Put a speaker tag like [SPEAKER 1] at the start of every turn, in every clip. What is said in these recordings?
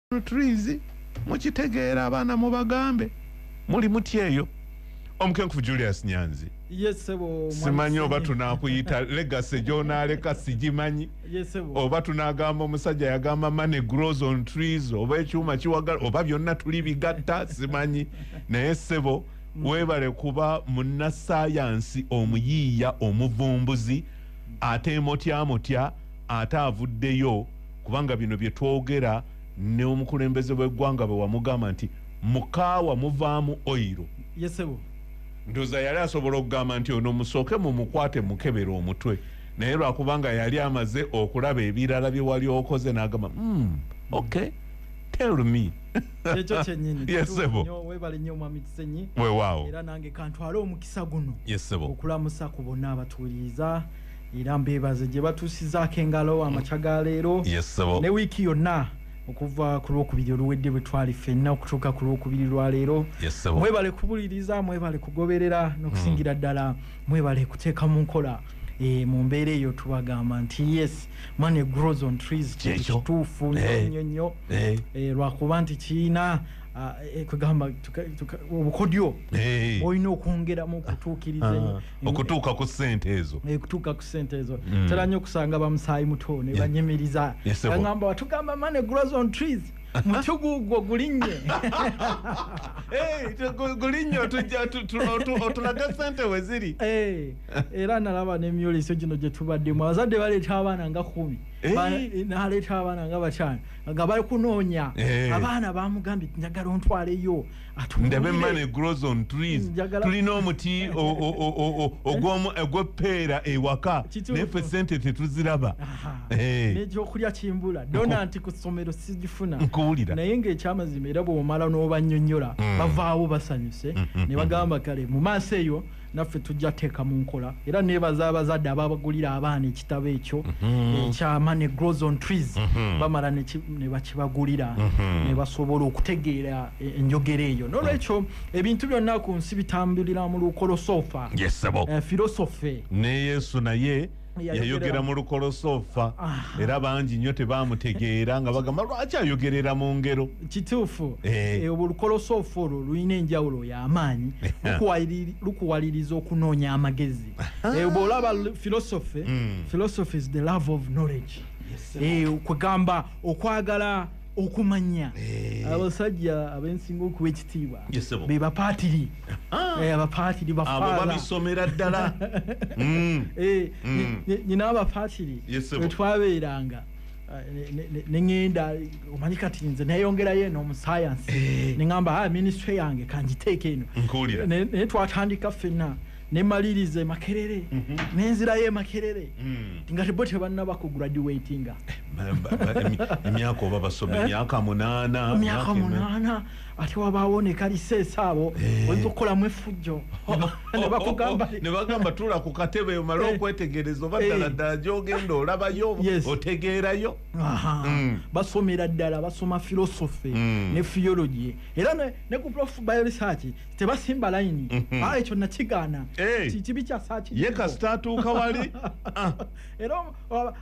[SPEAKER 1] trees mukitegeera abaana mubagambe muli mutyeyo omukenkufu Julius Nyanzi.
[SPEAKER 2] Yes sebo
[SPEAKER 1] simanyi oba tunakuyita legacy gy'onaaleka sigimanyi.
[SPEAKER 2] Yes sebo
[SPEAKER 1] oba tunagamba omusajja yagamba money grows on trees oba ekyuma kiwagala oba byonna tuli bigatta simanyi naye sebo weebale kuba munnassaayansi omuyiiya omuvumbuzi ate emotya ate avuddeyo kubanga bino bye twogera ne omukulembeze w'eggwanga bwe wamugamba nti mukaawa muvaamu oyiro.
[SPEAKER 2] Yes sebo
[SPEAKER 1] ndoza yali asobola okugamba nti ono musooke mumukwate mukebera omutwe naye lwakubanga yali amaze okulaba ebirala bye wali okoze n'agamba okay tell me.
[SPEAKER 2] ekyo kyennyini
[SPEAKER 1] Yes sebo
[SPEAKER 2] weebale nnyo omwami Kisenyi
[SPEAKER 1] weewaawo
[SPEAKER 2] era nange kantwale omukisa guno
[SPEAKER 1] yes sebo
[SPEAKER 2] okulamusa ku bonna abatuwuliriza era mbeebaze gye batuusizaako engalo amakya ga leero
[SPEAKER 1] yes sebo
[SPEAKER 2] ne wiiki yonna okuva ku lwokubiri oluwedde bwe twali ffenna okutuuka ku lwokubiri lwa leero
[SPEAKER 1] yes sebo
[SPEAKER 2] mwebale kubuliriza mwebale kugoberera n'okusingira ddala mwebale kuteeka mu nkola mu mbeera eyo tubagamba nti yes money grows on trees kituufu nnyo lwakuba nti kiina kugamba obukodyo olina okwongeramu okutuukiriza
[SPEAKER 1] okutuuka ku ssente ezo
[SPEAKER 2] kutuuka ku ssente ezo tera nnyo okusanga bamusaayi muto ne banyemeriza agamba watugamba money grows on trees muti gugwo gulinnye
[SPEAKER 1] gulinnye otulaga ssente we ziri
[SPEAKER 2] era nalaba n'emyoleso gino gye tubaddemu abazadde baleeta abaana nga 10 naleeta abaana nga 5 nga bali kunoonya abaana bamugambye njagala ontwaleyo
[SPEAKER 1] ndabe money grows on trees tulina omuti ogw'eppeera ewaka neffe ssente tetuziraba
[SPEAKER 2] n'ekyokulya kimbula dona nti ku ssomero sigifuna
[SPEAKER 1] nkuwulira
[SPEAKER 2] naye ng'ekyamazima era bw'omala n'obannyonnyola bavaawo basanyuse ne bagamba kale mu maaso eyo naffe tujja teeka mu nkola era neebaza abazadde ababagulira abaana ekitabo ekyo ekya money grows on trees bamala ne bakibagulira ne basobola okutegeera enjogera eyo n'olwekyo ebintu byonna ku nsi bitambulira mu lukolosofa philosophy
[SPEAKER 1] ne Yesu naye yayogera mu lukolosofa era bangi nnyo tebaamutegeera nga bagamba lwaki ayogerera mu ngero
[SPEAKER 2] kituufu olukolosofa olwo lulina enjawulo y'amaanyi lukuwaliriza okunoonya amagezi bw'olaba philosophy is the love of knowledge kwegamba okwagala okumanya abasajja abensinga okuwa ekitiibwa be bapaatiri abapaatiri bafaala
[SPEAKER 1] abo babisomera ddala
[SPEAKER 2] nyina abapaatiri wetwabeeranga neŋŋenda omanyi kati nze neyongerayo eno omusayansi neŋŋamba minisitule yange kanjiteeka eno naye twatandika ffenna nemalirize Makerere nenzirayo Makerere nga tebo tebannaba kugraduatinga
[SPEAKER 1] emyaka oba basome emyaka 8 ate wabaawo ne kaliseesa abo oyinza okukolamu effujjo ne bagamba tula ku katebe omala okwetegereza oba ddala gy'ogenda olabayo otegeerayo basomera ddala basoma philosophy ne theology era ne ku prof bioresearch tebasimba layini ekyo nakigaana kibi kyasaaki ye kasita atuuka wali
[SPEAKER 2] era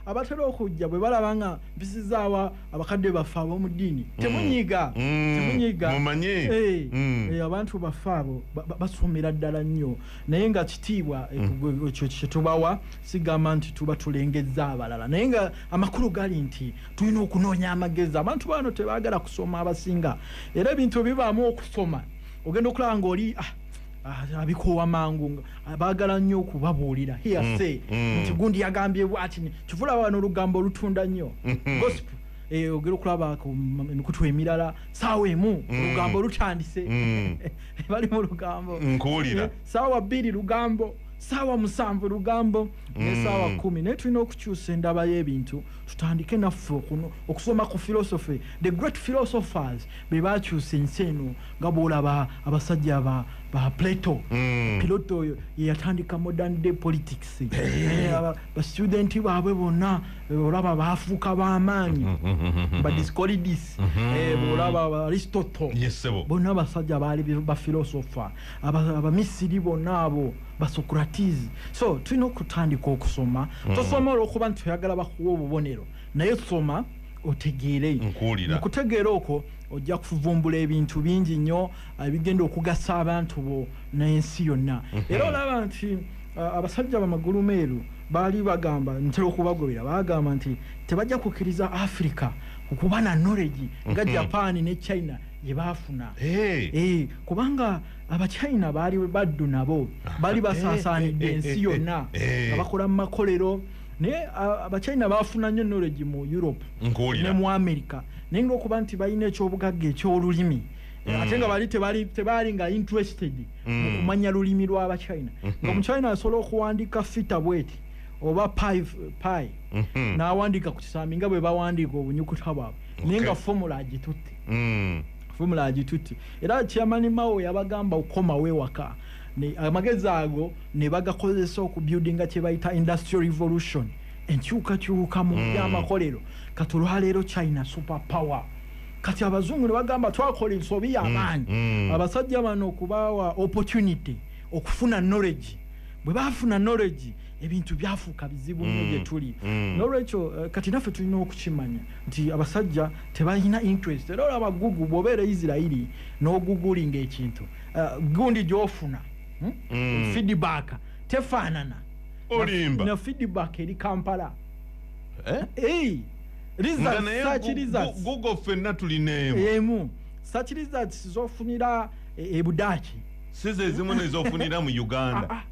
[SPEAKER 2] abatera okujja bwe balabanga mpisizaawa abakadde baffe ab'omu ddiini temunyiga
[SPEAKER 1] mumanye
[SPEAKER 2] abantu baffe abo basomera ddala nnyo naye nga kitiibwa ekyo kyetubawa sigamba nti tuba tulengezza abalala naye nga amakulu gali nti tulina okunoonya amagezi abantu bano tebaagala kusoma abasinga era ebintu bibaamu okusoma ogenda okulaba ng'oli abikoowa mangu baagala nnyo okubabuulira hearsay nti gundi yagambye bwati kivula wano olugambo olutunda nnyo gospel ogera okulaba ku emikutu emirala saawa emu olugambo lutandise bali mu lugambo
[SPEAKER 1] nkuwulira
[SPEAKER 2] saawa 2 lugambo saawa 7 lugambo ne saawa 10 naye tulina okukyusa endaba y'ebintu tutandike naffe okusoma ku philosophy the great philosophers be bakyusa ensi eno nga bw'olaba abasajja ba Plato Plato yatandika modern day politics studenti baabwe bonna olaba baafuuka b'amaanyi Dioscorides olaba Aristotle bonna basajja baali philosopher abamisiri bonna abo Socrates so tulina okutandika okusoma tosoma olw'okuba nti toyagala bakuwa obubonero naye soma otegeere
[SPEAKER 1] nkuwulira
[SPEAKER 2] okutegeera okwo ojja kuvumbula ebintu bingi nnyo ebigenda okugasa abantu bo n'ensi yonna era olaba nti abasajja bamagulu meeru baali bagamba ntera okubagobera bagamba nti tebajja kukkiriza Africa okuba na knowledge nga Japan ne China gye baafuna kubanga abachina baali baddu nabo baali basaasaanidde ensi yonna nga bakola mu makolero naye abachina baafuna nnyo knowledge mu Europe ne mu America naye ng'okuba nti balina ekyobugagga eky'olulimi ate nga tebaali nga interested mu kumanya lulimi lw'abachina nga omuchina asobola okuwandiika fita bweti oba pi n'awandiika ku kisambi nga bwe bawandiika obunyukuta bwabwe naye nga formula agitutte era Chairman Mao yabagamba okomawo ewaka amagezi ago ne bagakozesa okubuildinga kye bayita industrial revolution enkyukakyuka mu byamakolero kati olwaleero China super power kati abazungu ne bagamba twakola ensobi y'amaanyi abasajja bano okubaawa opportunity okufuna knowledge bwe baafuna knowledge ebintu byafuuka bizibu nnyo gye tuli n'olwekyo kati naffe tulina okukimanya nti abasajja tebalina interest era olaba Google bw'obeera Isirairi n'ogugulinga ekintu gundi gy'ofuna feedback tefaanana
[SPEAKER 1] olimba
[SPEAKER 2] na feedback eri Kampala
[SPEAKER 1] Google ffenna
[SPEAKER 2] tulineemu search results z'ofunira ebudaaki
[SPEAKER 1] sizo ezimu nez'ofunira mu Uganda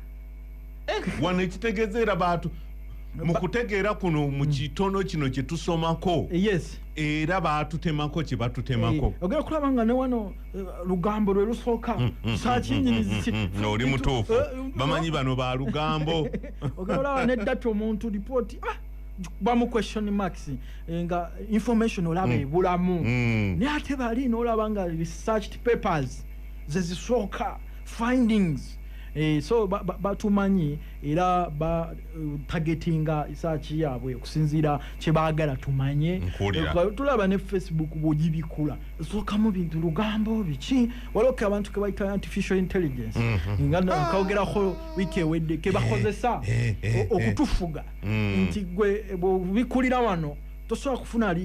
[SPEAKER 1] wano ekitegezeera baatu mu kutegeera kuno mu kitono kino kye tusomako era baatutemako kye batutemako
[SPEAKER 2] ogera kulaba nga ne wano lugambo lwe lusooka
[SPEAKER 1] oli mutuufu bamanyi bano ba lugambo
[SPEAKER 2] ogera olaba neddata omuntu lipooti bamu question marks nga information olaba ebulamu naye ate bali n'olaba nga researched papers zezisooka findings so batumanyi era targetinga research yaabwe okusinziira kye baagala tumanye tulaba ne Facebook bw'ogibikula sookamu bintu lugambo biki waliwo abantu ke bayita artificial intelligence nga nkawogerako wiiki ewedde ke bakozesa okutufuga nti gwe bwikulira wano tosobola kufuna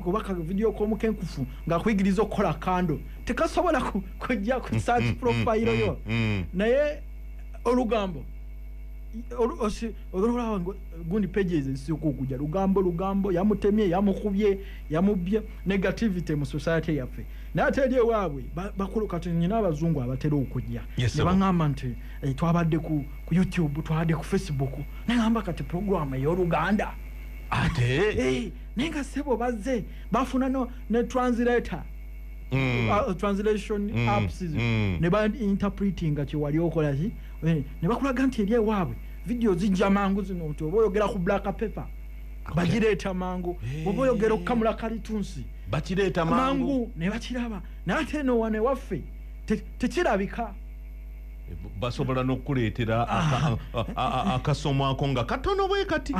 [SPEAKER 2] kubaka video k'omukenkufu ng'akuyigiriza okukola kando tekasobola kujja ku search profile yo naye olugambo olulaba gundi pages zisooka okujja lugambo yamutemye yamukubye yamubbye negativity mu society yaffe naye ate eri ewaabwe bakulu kati nyina abazungu abatera okujja ne baŋŋamba nti twabadde ku YouTube twabadde ku Facebook nagamba kati program ey'oluganda
[SPEAKER 1] ate
[SPEAKER 2] naye nga sebo bazze bafuna ne translator translation apps ne ba interpreting kye wali okola ki ne bakulaga nti eri ewaabwe video zijja mangu zino nti oba oyogera ku black paper bagireeta mangu oba oyogera okukamula kalitunsi
[SPEAKER 1] bakireeta mangu
[SPEAKER 2] ne bakiraba naye ate eno wane waffe tekirabika
[SPEAKER 1] basobola n'okuleetera akasomo ako nga katono bwe kati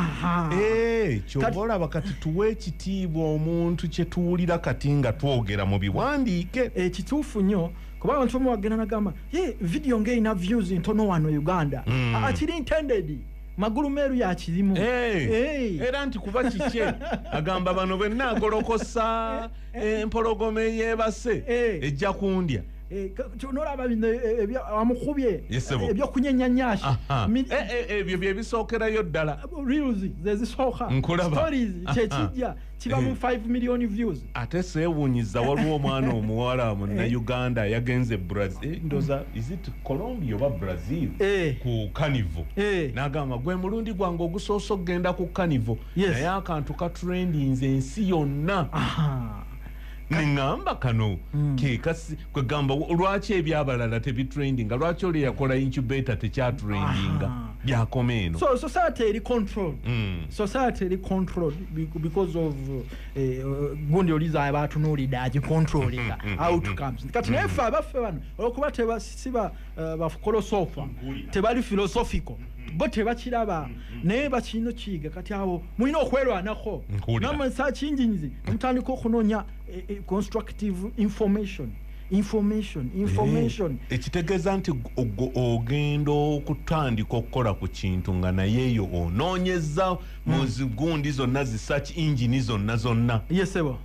[SPEAKER 1] ky'oba olaba kati tuwe ekitiibwa omuntu kye tuwulira kati nga twogera mu biwandiike
[SPEAKER 2] ekituufu nnyo kuba abantu omu bagenda nagamba video ng'erina views ntono wano Uganda akiri intended magulu meeru yakirimu
[SPEAKER 1] era nti kuba kikye agamba bano benna agolokosa empologoma eyeebase ejja kundya
[SPEAKER 2] nolaba amukubye ebyokunyenyanyasha
[SPEAKER 1] ebyo byebisookerayo ddala
[SPEAKER 2] reels zezisooka stories kyekijja kiba mu 5 million views
[SPEAKER 1] ate seewuunyiza waliwo omwana omuwala munnayuganda yagenze Brazil ndoza is it Colombia oba Brazil ku Carnival n'agamba gwe mulundi gwange ogusoose okgenda ku Carnival naye akantu katrendinze ensi yonna nengamba kano kekasi kwegamba lwaki ebyabalala tebitrendinga lwaki oli yakola incubator tekyatrendinga byakoma eno
[SPEAKER 2] so society eri controlled because of gundi oliza abatunuulidde agicontrollinga outcomes kati naye ffe abaffe bano olwokuba siba bafukolosofa tebali philosophical bo tebakiraba naye bakino kiyiga kati abo mulina okwerwanako namwe search engines mutandika okunoonya constructive information information
[SPEAKER 1] ekitegeeza nti ogenda okutandika okukola ku kintu nga naye eyo onoonyeza mu zigundi zonna zi search engine zonna
[SPEAKER 2] yesebo.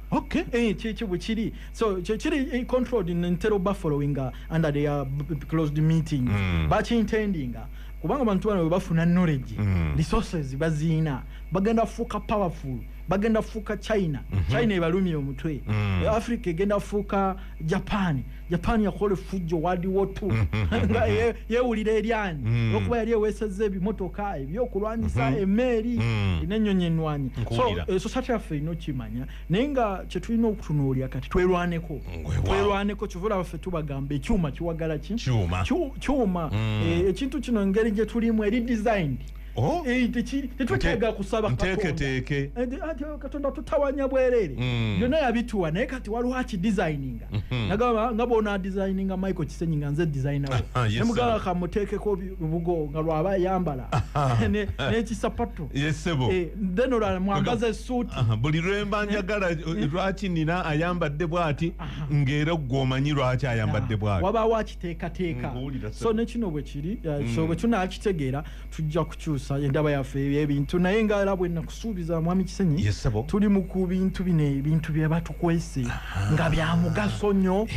[SPEAKER 2] Okay. Chiri. So chiri controlled in Interoba following under the closed meetings. But intending kubanga bantu bano bafuna knowledge, resources bazina, bagenda fuka powerful, bagenda fuka China. China ebalumi omutwe. Africa egenda fuka Japan yakole fujjo World War II. Nga yewulira eryani okuba yali ewesezza ebimotoka ebyokulwanyisa emmeri n'ennyonyi ennwanyi. So society yaffe ino kimanya naye nga kye tulina okutunuulira kati twerwaneko kivula baffe tubagamba ekyuma kiwagala kyuma ekintu kino ngeri gye tulimu eri designed. Tetwetega kusaba Katonda tutawanya bwerere byonna yabituwa naye kati waliwo akidesigninga nagamba nga bona designinga Michael Kisenyi nga nze designer ne mugala kamuteekeko bugo nga lwaba yambala n'ekisapato then olwala mwambaza suit
[SPEAKER 1] buli lwemba njagala lwaki nina ayambadde bwati ng'era gw'omanyi lwaki ayambadde bwati
[SPEAKER 2] wabaawo akiteekateeka so nekino bwe kiri so bwe tunaakitegeera tujja kukyusa endaba yaffe ebintu naye nga era bwe nakusuubiza mwami Kisenyi tuli mu ku bintu bino ebintu bye batukwese nga bya mugaso nnyo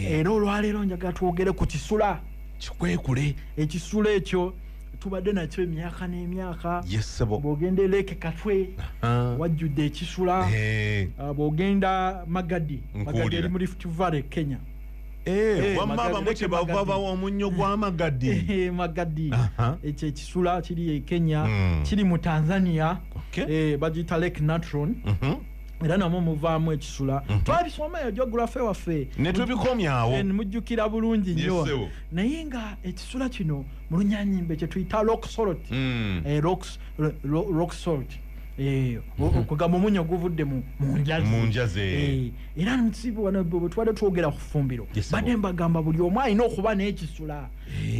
[SPEAKER 2] era olwaleero njagala twogere ku kisula
[SPEAKER 1] kikwekule
[SPEAKER 2] ekisula ekyo tubadde nakyo emyaka n'emyaka bw'ogenda Lake Katwe wajjudde ekisula bw'ogenda Magadi eri mu Rift Valley Kenya
[SPEAKER 1] wamaba muche bava omunyo gwa Magadi
[SPEAKER 2] Magadi ekyo ekisula kiri e Kenya kiri mu Tanzania bagita Lake Natron era namwe muvaamu ekisula twabisoma yo geography waffe
[SPEAKER 1] ne tubikomyawo
[SPEAKER 2] mujjukira bulungi nnyo naye nga ekisula kino mu Lunyanyimbe kye tuyita rock salt rock salt okugamba omunyo guvudde mu
[SPEAKER 1] njaze
[SPEAKER 2] era nsibu wano bwe twali twogera ku ffumbiro badde mbagamba buli omu alina okuba n'ekisula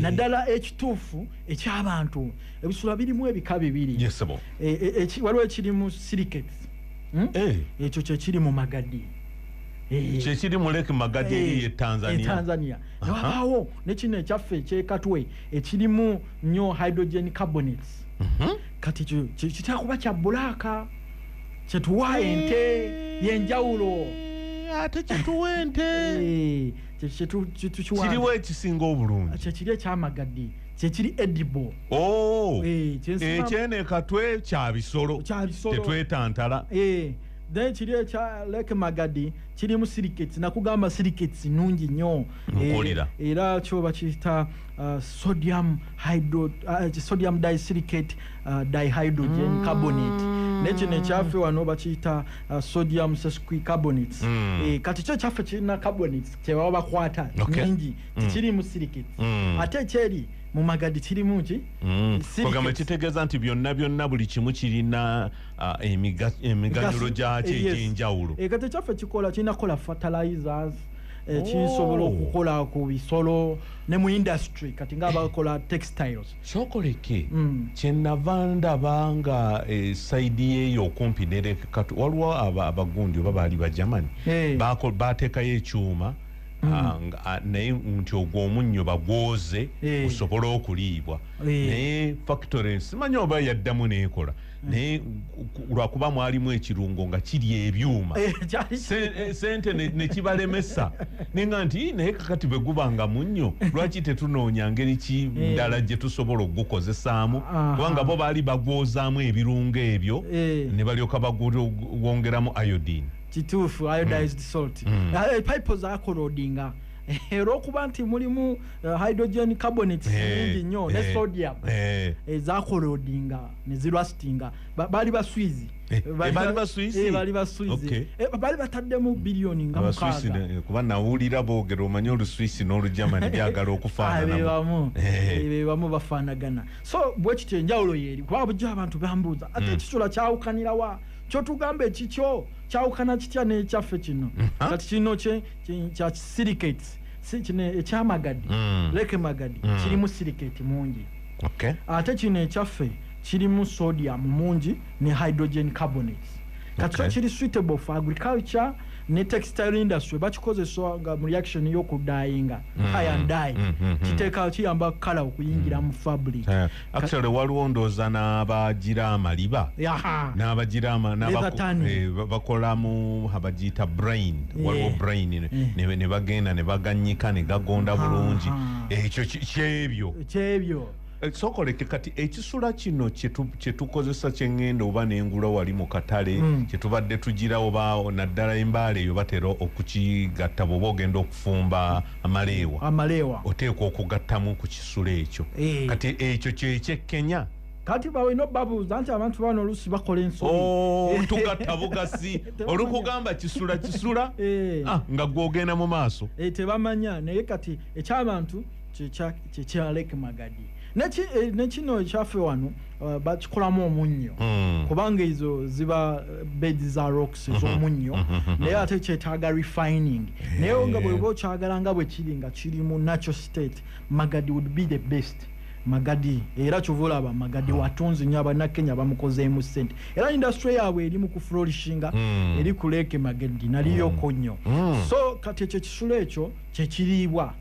[SPEAKER 2] naddala ekituufu eky'abantu ebisula birimu ebika bibiri waliwo ekirimu silicates ekyo kyekiri mu Magadi
[SPEAKER 1] kyekiri mu Lake Magadi eri
[SPEAKER 2] Tanzania wabaawo nekino ekyaffe ekyekatwe ekirimu nnyo hydrogen carbonates kati kitera kuba kya bbulaaka kyetuwa ente yenjawulo
[SPEAKER 1] ate kyetuwa ente kiriwo ekisinga obulungi
[SPEAKER 2] kyekiri ekyamagadi kyekiri edible
[SPEAKER 1] ekyene katwe kya bisolo tetwetantala
[SPEAKER 2] then kiri ekya Lake Magadi kirimu silicates nakugamba silicates nungi nnyo era kyo bakiyita sodium disilicate dihydrogen carbonate nekino ekyaffe wano bakiyita sodium sesquicarbonate kati kyo kyaffe kirina carbonates kyebaba bakwata nyingi tikirimu silicates ate ekyeri mu Magadi kirimu ki
[SPEAKER 1] kugamba kitegeeza nti byonna buli kimu kirina emiganyulo gyakyo egy'enjawulo
[SPEAKER 2] kati ekyaffe kikola kirina kola fertilizers kisobola okukola ku bisolo ne mu industry kati nga bakola textiles
[SPEAKER 1] kyokoleke kyenava ndaba nga saidi yeeyo okumpi nerekatu waliwo abagundi oba baali ba Germany bateekayo ekyuma naye nti ogwo omunnyo bagwoze gusobole okuliibwa naye factory simanyi oba yaddamu neekola naye lwakuba mwalimu ekirungo nga kiri ebyuma sente nekibalemesa nenga nti naye kakati bwe guba nga munnyo lwaki tetunoonya ngeri ki ndala gye tusobola okugukozesaamu kubanga bo baali bagwozaamu ebirungo ebyo ne balyoka bagwongeramu iodine
[SPEAKER 2] kituufu iodized salt pipe zakorodinga era okuba nti mulimu hydrogen carbonates nyingi nnyo ne sodium zakorodinga ne zirustinga baali baswizi baali baswizi baali bataddemu biliyoni nga mukaaga
[SPEAKER 1] kuba nawulira boogera omanyi oluswisi n'olujamani byagala okufaananamu
[SPEAKER 2] bebamu bafaanagana so bwe kityo enjawulo yeeri kuba bujja abantu bambuuza ate ekisula kyawukanirawa kyotugamba ekikyo kyawukana kitya n'ekyaffe kino kati kino kya silicates kino ekyamagadi Lake Magadi kirimu silicate mungi ate kino ekyaffe kirimu sodium mungi ne hydrogen carbonates kati kiri suitable for agriculture ne textile industry bakikozesa nga mu reaction y'okudayinga tie and dye kiteeka kiyamba kala okuyingira mu fabric.
[SPEAKER 1] Actually waliwo ndooza n'abagira amaliba n'abagira bakolamu abagiyita brain waliwo brain ne bagenda ne baganyika ne gagonda bulungi ekyo kyebyo sokoleke kati ekisula kino kyetukozesa kyengenda oba n'engula wali mu katale kyetubadde tugira oba naddala embaala eyo batera okukigatta bw'oba ogenda okufumba amaleewa oteekwa okugattamu ku kisula ekyo kati ekyo kyekyekenya
[SPEAKER 2] kati bawe no bubbles anti abantu bano olusi bakola ensonga
[SPEAKER 1] tugatta bugasi olukugamba kisula nga gwogenda mu maaso
[SPEAKER 2] tebamanya naye kati ekyabantu kya Lake Magadi nekino ekyaffe wano bakikolamu omunnyo kubanga ezo ziba beds za rocks ez'omunnyo naye ate kyetaaga refining naye nga bweba okyagala nga bwe kiri nga kiri mu natural state Magadi would be the best. Magadi era kyovulaba Magadi watunzi nnyo abannakenya bamukozeemu ssente era industry yaabwe eri mu kuflourishinga eri ku Lake Magadi naliyoko nnyo so kati ekyo kisula ekyo kyekiriibwa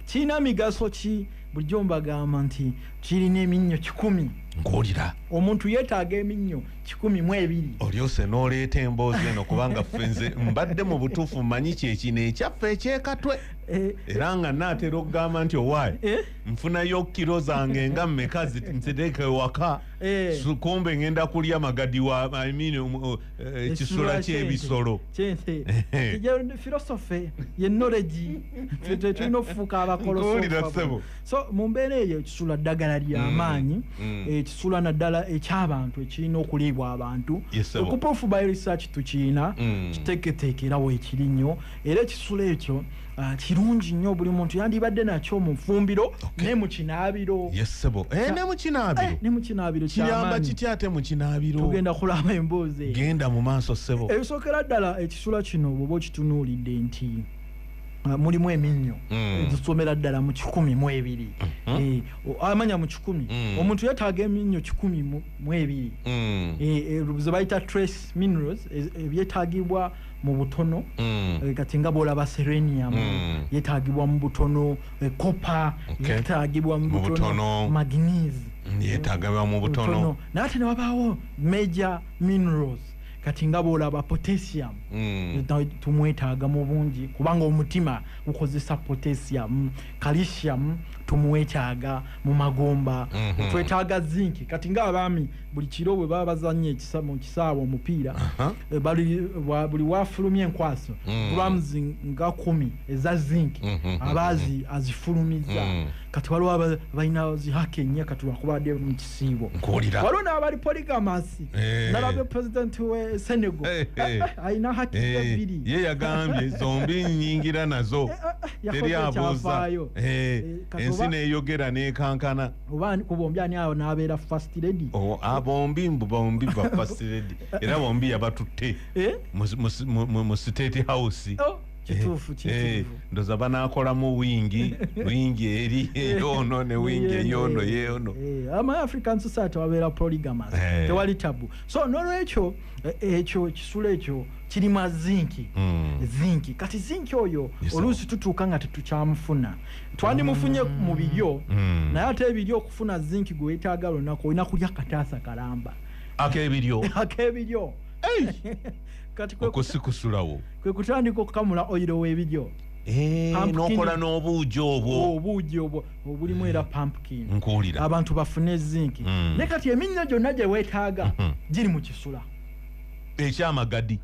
[SPEAKER 2] kirina migaso ki bulijjo mbagamba nti kirina eminnyo 100
[SPEAKER 1] ng'olira
[SPEAKER 2] omuntu yeetaaga eminnyo 12
[SPEAKER 1] olyose n'oleeta emboozi eno kubanga ffe mbadde mu butuufu mmanyi kyekino ekyaffe ekyekatwe era nga naatera okugamba nti owaayi nfunayo kiro zange nga mmeka nziteeke waka kumbe ngenda kulya Magadi wa ekisula ky'ebisolo
[SPEAKER 2] philosophy ye knowledge tulina okufuuka abakoloso so mu mbeera eyo ekisula ddagala ly'amaanyi ekisula naddala eky'abantu ekirina okuliibwa abantu okuproof by research tukiina kiteeketeekera weekiri nnyo era ekisula ekyo kirungi nnyo buli muntu yandibadde nakyo mu nfumbiro ne mu kinaabiro ne mu kinaabiro
[SPEAKER 1] kiyamba kiti ate mu kinaabiro
[SPEAKER 2] tugenda kulaba emboozi
[SPEAKER 1] genda mu maaso ssebo
[SPEAKER 2] ebisookera ddala ekisula kino bw'oba okitunuulidde nti mulimu eminnyo ezisomera ddala mu 12 amanya mu 10 omuntu yeetaaga eminnyo 12 ze bayita trace minerals ebyetaagibwa mu butono kati nga bwolaba selenium yeetaagibwa mu butono copper yeetaagibwa mu butono magnesium
[SPEAKER 1] yeetaagibwa mu butono
[SPEAKER 2] naye ate ne wabaawo major minerals kati nga bwolaba potassium tumwetaaga mu bungi kubanga omutima gukozesa potassium calcium tumwetaaga mu magomba twetaaga zinc kati nga abaami buli kiro bwe baba bazanye mu kisaawe omupiira buli wafulumya enkwaso grams nga 10 eza zinc abaazi azifulumiza kati waliwo balina zihaka ennya kati lwakubadde mu kisiibo waliwo n'abali polygamous nalabye president we Senegal alina haki bbiri
[SPEAKER 1] ye yagambye zombi nyingira nazo teri abuuza ensi neeyogera n'ekankana
[SPEAKER 2] oba ku bombi ani awo n'abeera first lady
[SPEAKER 1] bombi ba first lady era bombi yabatutte mu state house
[SPEAKER 2] kituufu
[SPEAKER 1] ndoza banakolamu wingi eri eyono ne wingi eyono yeyono
[SPEAKER 2] ama African society wabeera polygamous tewali tabu so nolwekyo ekyo kisula ekyo kirima zinki kati zinki oyo oluusi tutuuka nga tetukyamufuna twandimufunye mu biryo naye ate ebiryo okufuna zinki gwe weetaaga lunaku olina kulya kataasa kalamba ak'ebiryo
[SPEAKER 1] okusikusulawo
[SPEAKER 2] kwe kutandika okukamula oyiro w'ebiryo
[SPEAKER 1] n'okola n'obuugi
[SPEAKER 2] obwo obulimu era pumpkin
[SPEAKER 1] nkuwulira
[SPEAKER 2] abantu bafune zinki ne kati eminnyo gyonna gye weetaaga giri mu kisula
[SPEAKER 1] ekyamagadi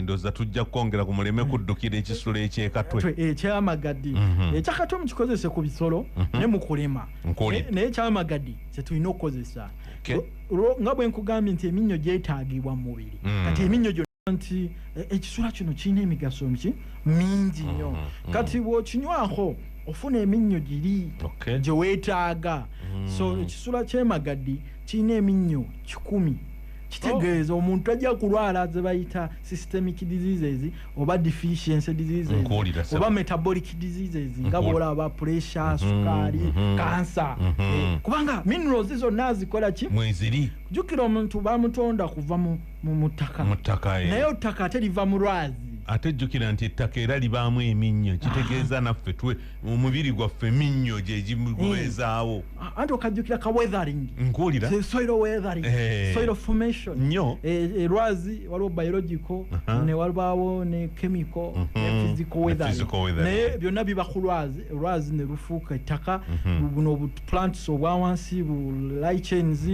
[SPEAKER 1] ndoza tujja kwongera ku muleme kuddukira ekisula ekyekatwe
[SPEAKER 2] ekyamagadi ekyakatwe mukikozese ku bisolo ne mu kulima naye ekyamagadi kyetulina okukozesa nga bwe nkugambye nti eminnyo gyetaagibwa mu mubiri kati eminnyo gyonna nti ekisula kino kirina emigaso mingi nnyo kati bw'okinywako ofuna eminnyo giri gye weetaaga so ekisula ky'emagadi kirina eminnyo 10 kitegeeza omuntu ajja kulwala ze bayita systemic diseases oba deficiency diseases oba metabolic diseases nga bwolaba pressure sukaali kansa kubanga minerals zonna zikola ki
[SPEAKER 1] mweziri
[SPEAKER 2] jjukira omuntu bamutonda kuva mu ttaka naye ttaka ate liva mu lwazi
[SPEAKER 1] ate jjukira nti ettaka era libaamu eminnyo kitegeeza naffe twe omubiri gwaffe eminnyo gye gimugwezaawo
[SPEAKER 2] anti okajjukira ka weathering
[SPEAKER 1] nkuwulira
[SPEAKER 2] soil weathering soil formation
[SPEAKER 1] nnyo
[SPEAKER 2] lwazi waliwo biological ne walibaawo ne chemical ne physical weathering naye byonna biba ku lwazi ne lufuuka ettaka buno plants obwawansi bu lichens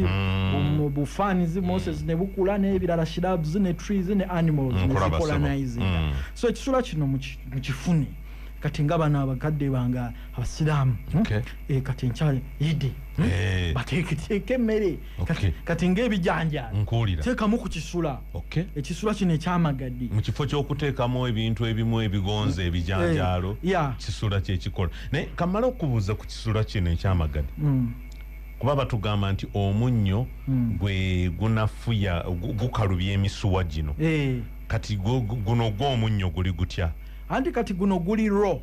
[SPEAKER 2] bu ferns moses ne bukula n'ebirala shrubs ne trees ne animals ne colonizing so ekisula kino mu kifune kati nga bano abakadde banga abasiraamu kati nkyali yidi bateeketeeke emmere kati ng'ebijanjaalo teekamu ku kisula ekisula kino ekyamagadde
[SPEAKER 1] mu kifo ky'okuteekamu ebintu ebimu ebigonze ebijanjaalo kisula kyekikola naye kamala okubuuza ku kisula kino ekyamagadde kuba batugamba nti omunnyo bwe gunafuya gukalubya emisuwa gino kati guno gw'omunnyo guli gutya
[SPEAKER 2] anti kati guno guli raw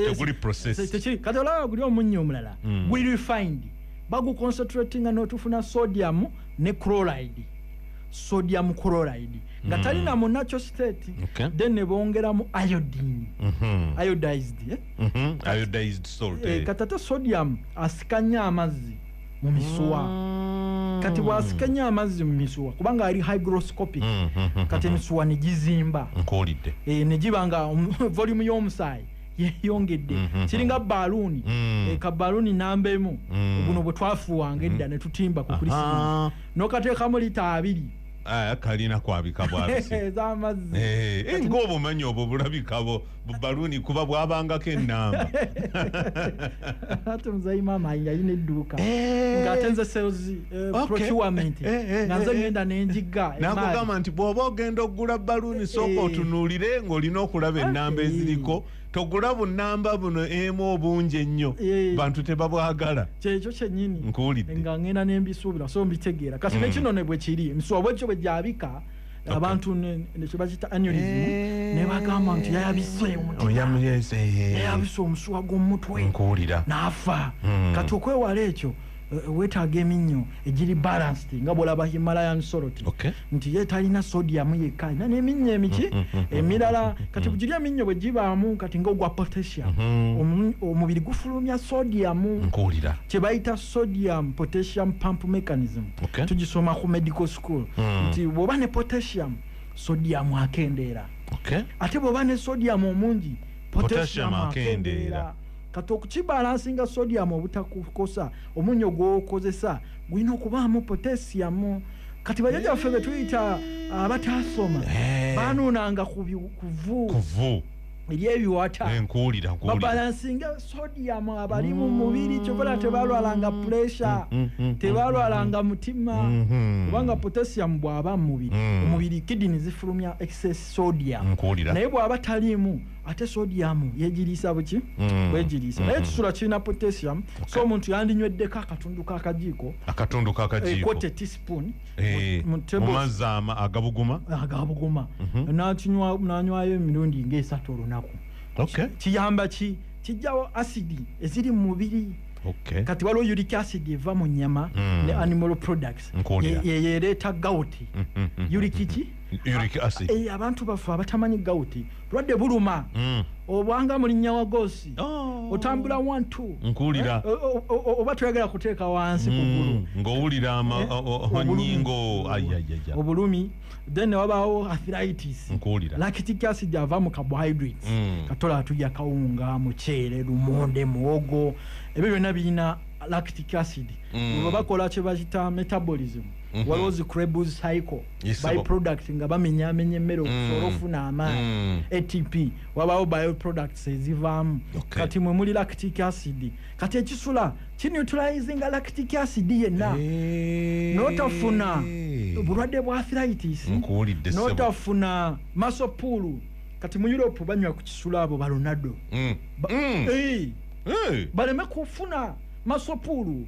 [SPEAKER 1] teguli processed
[SPEAKER 2] kati olaba guli omunnyo omulala guli refined baguconcentratinga n'otufuna sodium ne chloride sodium chloride nga talina mu natural state then ne bongeramu iodine
[SPEAKER 1] iodized salt
[SPEAKER 2] kati ate sodium asikanya amazzi mu misuwa kati bwasikanya amazzi mu misuwa kubanga ali hygroscopic kati emisuwa ne gizimba
[SPEAKER 1] nkuwulidde
[SPEAKER 2] ne giba nga volume y'omusaayi yeyongedde kiringa baluni ka baluni namba emu guno bwe twafuwanga edda ne tutimba ku Christmas n'okateekamu lita 2
[SPEAKER 1] kalina kwabika bwabisi
[SPEAKER 2] ez'amazzi
[SPEAKER 1] ng'obumanyi obwo bulabika baluni kuba bwabangako ennamba
[SPEAKER 2] ate muzayi maama yalina edduuka ng'ate nze sales procurement nga nze ngenda n'enjigga
[SPEAKER 1] nakugamba nti bw'oba ogenda okugula baluni sooka otunuulire ng'olina okulaba ennamba eziriko togula bunnamba buno emu obungi ennyo bantu tebabwagala
[SPEAKER 2] kyekyo kyennyini
[SPEAKER 1] nkuwulidde
[SPEAKER 2] nga ngenda n'embisuubira so mbitegeera kati nekino ne bwe kiri emisuwa bwekyo bwe gyabika abantu nekibakita aneurysm ne bagamba nti yayabise omutima yayabise omusuwa gw'omutwe
[SPEAKER 1] nkuwulira
[SPEAKER 2] n'afa kati okwewala ekyo weetaaga eminnyo egiri balanced nga bw'olaba Himalayan salt nti ye talina sodium yekka alina n'eminnyo emiki emirala kati bugiri eminnyo bwe gibaamu kati ng'ogwa potassium omubiri gufulumya sodium kye bayita sodium potassium pump mechanism tugisoma ku medical school nti bw'oba ne potassium sodium akendeera ate bw'oba ne sodium omungi potassium akendeera kati okukibalansinga sodium obutakukosa omunnyo gw'okozesa gulina okubaamu potassium kati bajjajja baffe be tuyita abataasoma baanuunanga kuvu eryebiwata babalansinga sodium abali mu mubiri kyobala tebalwalanga pressure tebalwalanga mutima kubanga potassium bw'aba mu mubiri omubiri kidini zifulumya excess sodium naye bw'aba taliimu ate sodium yegiriisa buki bwegiriisa naye ekisula kirina potassium so omuntu yandinyweddeko akatundu k'akajiiko quarter teaspoon
[SPEAKER 1] mu mazzi agabuguma
[SPEAKER 2] n'anywayo emirundi ng'esatu olunaku kiyamba ki kijjawo asidi eziri mu mubiri kati waliwo uric acid eva mu nnyama ne animal products yeereeta gawuti
[SPEAKER 1] uric acid
[SPEAKER 2] abantu baffe abatamanyi gawuti bulwadde buluma obwanga mu linnya wagosi otambula 1-2
[SPEAKER 1] nkuwulira
[SPEAKER 2] oba toyagala kuteeka wansi kugulu
[SPEAKER 1] ng'owulira onyingo
[SPEAKER 2] obulumi then wabaawo arthritis lactic acid ava mu carbohydrates katola atulya kawunga muceere lumonde muwogo ebyo byonna birina lactic acid bwe bakola kye bakita metabolism waliwo zi Krebs cycle byproduct nga bamenyaamenya emmere okusobola ofuna amaanyi ATP wabaawo bioproducts ezivaamu kati mwe muli lactic acid kati ekisula kineutralizinga lactic acid yenna n'otafuna bulwadde bwa arthritis n'otafuna muscle pull kati mu Europe banywa ku kisula abo balonado baleme kufuna muscle pull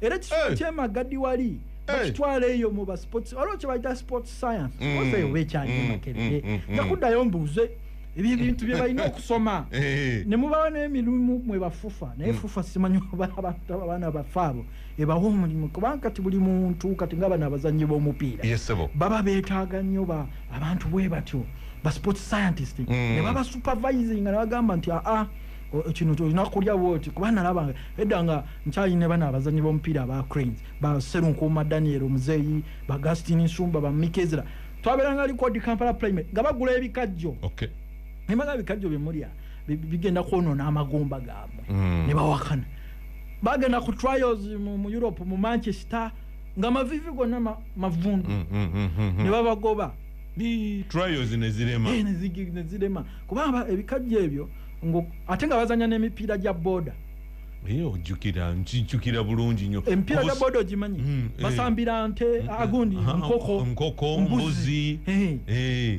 [SPEAKER 2] era ekisula kyemagadi wali bakitwala eyo mu ba sports waliwo kye bayita sports science oseyo beekyali makerere nakuddayo mbuuze ebyo ebintu bye balina okusoma ne mubawa n'emirimu mwe bafufa naye fufa simanyi abaana bafe abo ebawa omulimu kubanga kati buli muntu kati nga bano abazannyi b'omupiira baba beetaaga nnyo abantu bwe batyo ba sport scientist ne baba supervising nga bagamba nti kino kyolina kulya bwoti kuba nalaba edanga nkyayine bana abazanyi b'omupiira ba Cranes ba Serunkuuma Daniel Muzeyi ba Gastin Nsumba ba Mikezera twaberanga record Kampala Primate nga bagula ebikajjo emaga ebikajjo bimulya bigenda kwonona amagomba gaabwe ne bawakana bagenda ku trials mu Europe mu Manchester nga mavivi gonna mavundu ne babagoba
[SPEAKER 1] ni trials
[SPEAKER 2] nezirema kubanga ebikajjo ebyo ngo ate nga bazanya n'emipiira gya boda
[SPEAKER 1] njukira bulungi nnyo
[SPEAKER 2] emipiira gya boda ogimanyi basambira nte agundi
[SPEAKER 1] nkoko mbuzi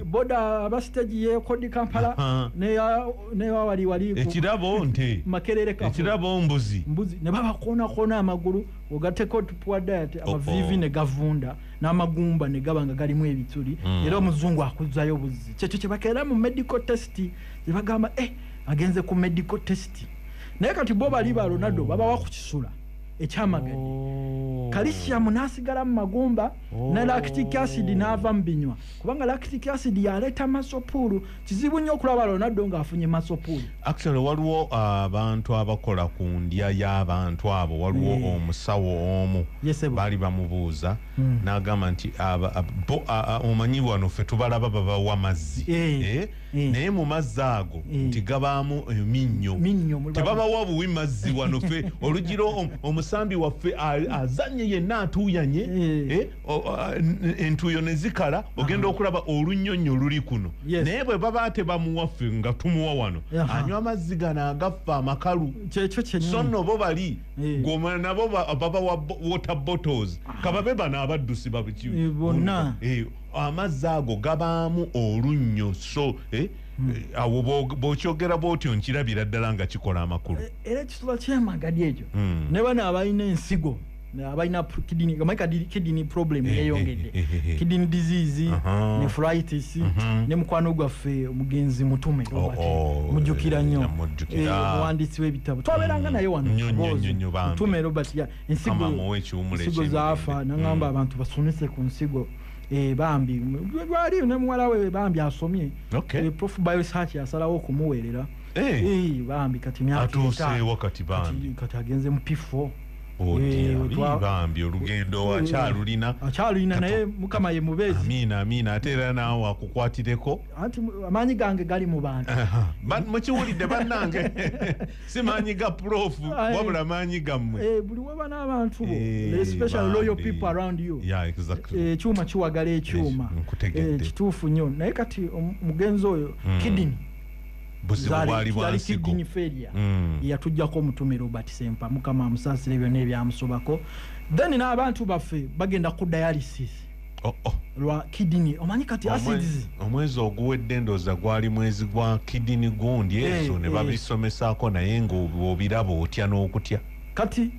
[SPEAKER 2] boda abastage ye Kodi Kampala ne wali
[SPEAKER 1] ekirabo nte
[SPEAKER 2] makerere kafu
[SPEAKER 1] ekirabo mbuzi
[SPEAKER 2] ne baba kona amagulu ogateko tupwa diet amavivi ne gavunda n'amagumba ne gabanga galimu ebituli era omuzungu akuzayo buzi kyekyo kye bakera mu medical test bagamba agenze ku medical test naye kati bo bali ba Ronaldo baba wakukisula ekyamagadi calcium nasigala mu magumba na lactic acid nava mbinywa kubanga lactic acid yaleta masopulu kizibu nnyo okulaba Ronaldo ng'afunye masopulu.
[SPEAKER 1] Actually waliwo abantu abakola ku ndya y'abantu abo waliwo omusawo omu bali bamubuuza n'agamba nti omanyi wano ffe tubalaba babawa amazzi naye mu mazzi ago nti gabaamu eminnyo tebabawa buwi mazzi wano ffe olugiro omusambi waffe azanye yenna atuuyanye entuuyo ne zikala ogenda okulaba olunyonyo luli kuno naye bwe baba tebamuwa ffe nga tumuwa wano anywa amazzi gano agaffa amakalu so nno bo bali goma nabo babawa water bottles kababe bano abaddusi
[SPEAKER 2] bonna
[SPEAKER 1] amazzi ago gabaamu olunnyo so awo bw'okyogera bw'otyo nkirabira ddala nga kikola amakulu
[SPEAKER 2] era ekisula ky'amagadi ekyo ne bano abalina ensigo abalina kidney problem yeyongedde kidney disease nephritis ne mukwano gwaffe omugenzi Mutume Robert mujjukira nnyo muwandiisi w'ebitabo twaberanga naye wano Mutume Robert ensigo zaafa nangamba abantu basunise ku nsigo bambi wali ne muwala we bambi asomye prof bioresearch yasalawo okumuweerera bambi kati myaka
[SPEAKER 1] atuuse wakati bambi
[SPEAKER 2] kati agenze mu P4
[SPEAKER 1] bambi olugendo akyalulina
[SPEAKER 2] naye mukama ye mubeezi
[SPEAKER 1] amina ate era naawe akukwatireko
[SPEAKER 2] anti amaanyi gange gali mu bantu
[SPEAKER 1] mukiwulidde bannange si maanyi ga prof wabula maanyi gammwe
[SPEAKER 2] buli weba n'abantu bo especially loyal people around you ekyuma kiwagala ekyuma kituufu nnyo naye kati omugenzi oyo kidney kidney failure yatujjako Mutume Robert Sempa mukama amusaasire byonna ebyamusobako then n'abantu baffe bagenda ku dialysis lwa kidney omanyi kati acids
[SPEAKER 1] omwezi oguwedde ndooza gwali mwezi gwa kidney gundi ezo ne babisomesaako naye ng'obiraba otya n'okutya
[SPEAKER 2] kati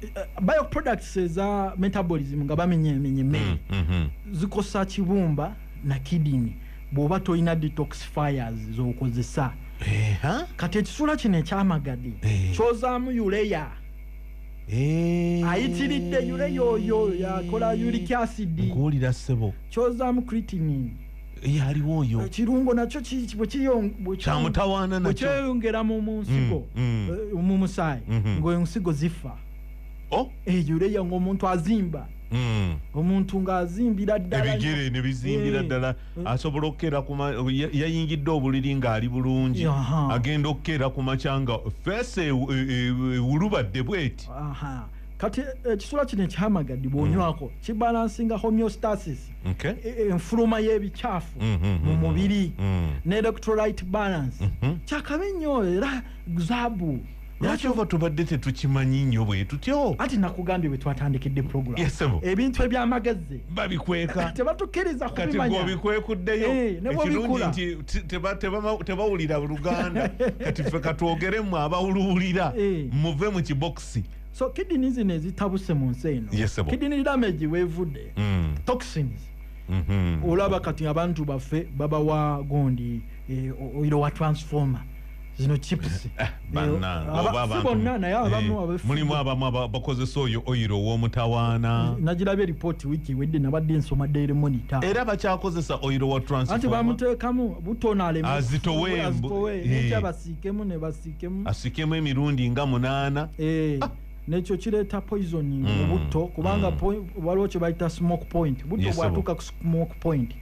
[SPEAKER 2] bioproducts eza metabolism nga bamenyemenye emmere zikosa kibumba na kidney bw'oba tolina detoxifiers z'okozesa kati ekisula kino ekyamagadi kyozaamu urea ayitiridde urea oyo yakola uric acid
[SPEAKER 1] nkuwulira ssebo
[SPEAKER 2] kyozaamu creatinine
[SPEAKER 1] yaliwo oyo
[SPEAKER 2] ekirungo nakyo
[SPEAKER 1] kyamutawaana nakyo
[SPEAKER 2] bwekyeyongera mu nsigo mu musaayi ng'ensigo zifa urea ng'omuntu azimba omuntu ng'azimbira ddala
[SPEAKER 1] ebigere ne bizimbira ddala asobola okukera yayingidde obuliri ng'ali bulungi agenda okukera ku makyanga feesi ewulubadde bweti
[SPEAKER 2] kati ekisula kino ekyamagadi bw'onywako kibalansinga homeostasis enfuluma y'ebikyafu mu mubiri ne electrolyte balance kyakabi nnyo era zaabu
[SPEAKER 1] lwaki oba tubadde tetukimanyi nnyo bwe tutyo
[SPEAKER 2] ati nakugambye bwe twatandikidde program ebintu ebyamagezi
[SPEAKER 1] babikweka
[SPEAKER 2] tebatukkiriza kubimanya
[SPEAKER 1] kati ng'obikwekuddeyo ekirungi nti tebawulira Luganda kati ffe katwogeremu abawululira muve mu kibokisi
[SPEAKER 2] so kidney zino ezitabuse mu nsi eno kidney damage weevudde toxins olaba kati abantu baffe babawa gondi oilo wa transformer zino chips
[SPEAKER 1] bonna mulimu abamu bakozesa oyo oyiro w'omutawaana
[SPEAKER 2] nagirabye ripooti wiiki wedde nabadde nsoma Daily Monitor
[SPEAKER 1] era bakyakozesa oyiro wa transformer
[SPEAKER 2] anti bamuteekamu butonalemu
[SPEAKER 1] azitowe
[SPEAKER 2] nekya basiikemu ne basiikemu
[SPEAKER 1] asiikemu emirundi nga 8
[SPEAKER 2] nekyo kireeta poisoning mu butto kubanga waliwo kye bayita smoke point butto bwatuuka ku smoke point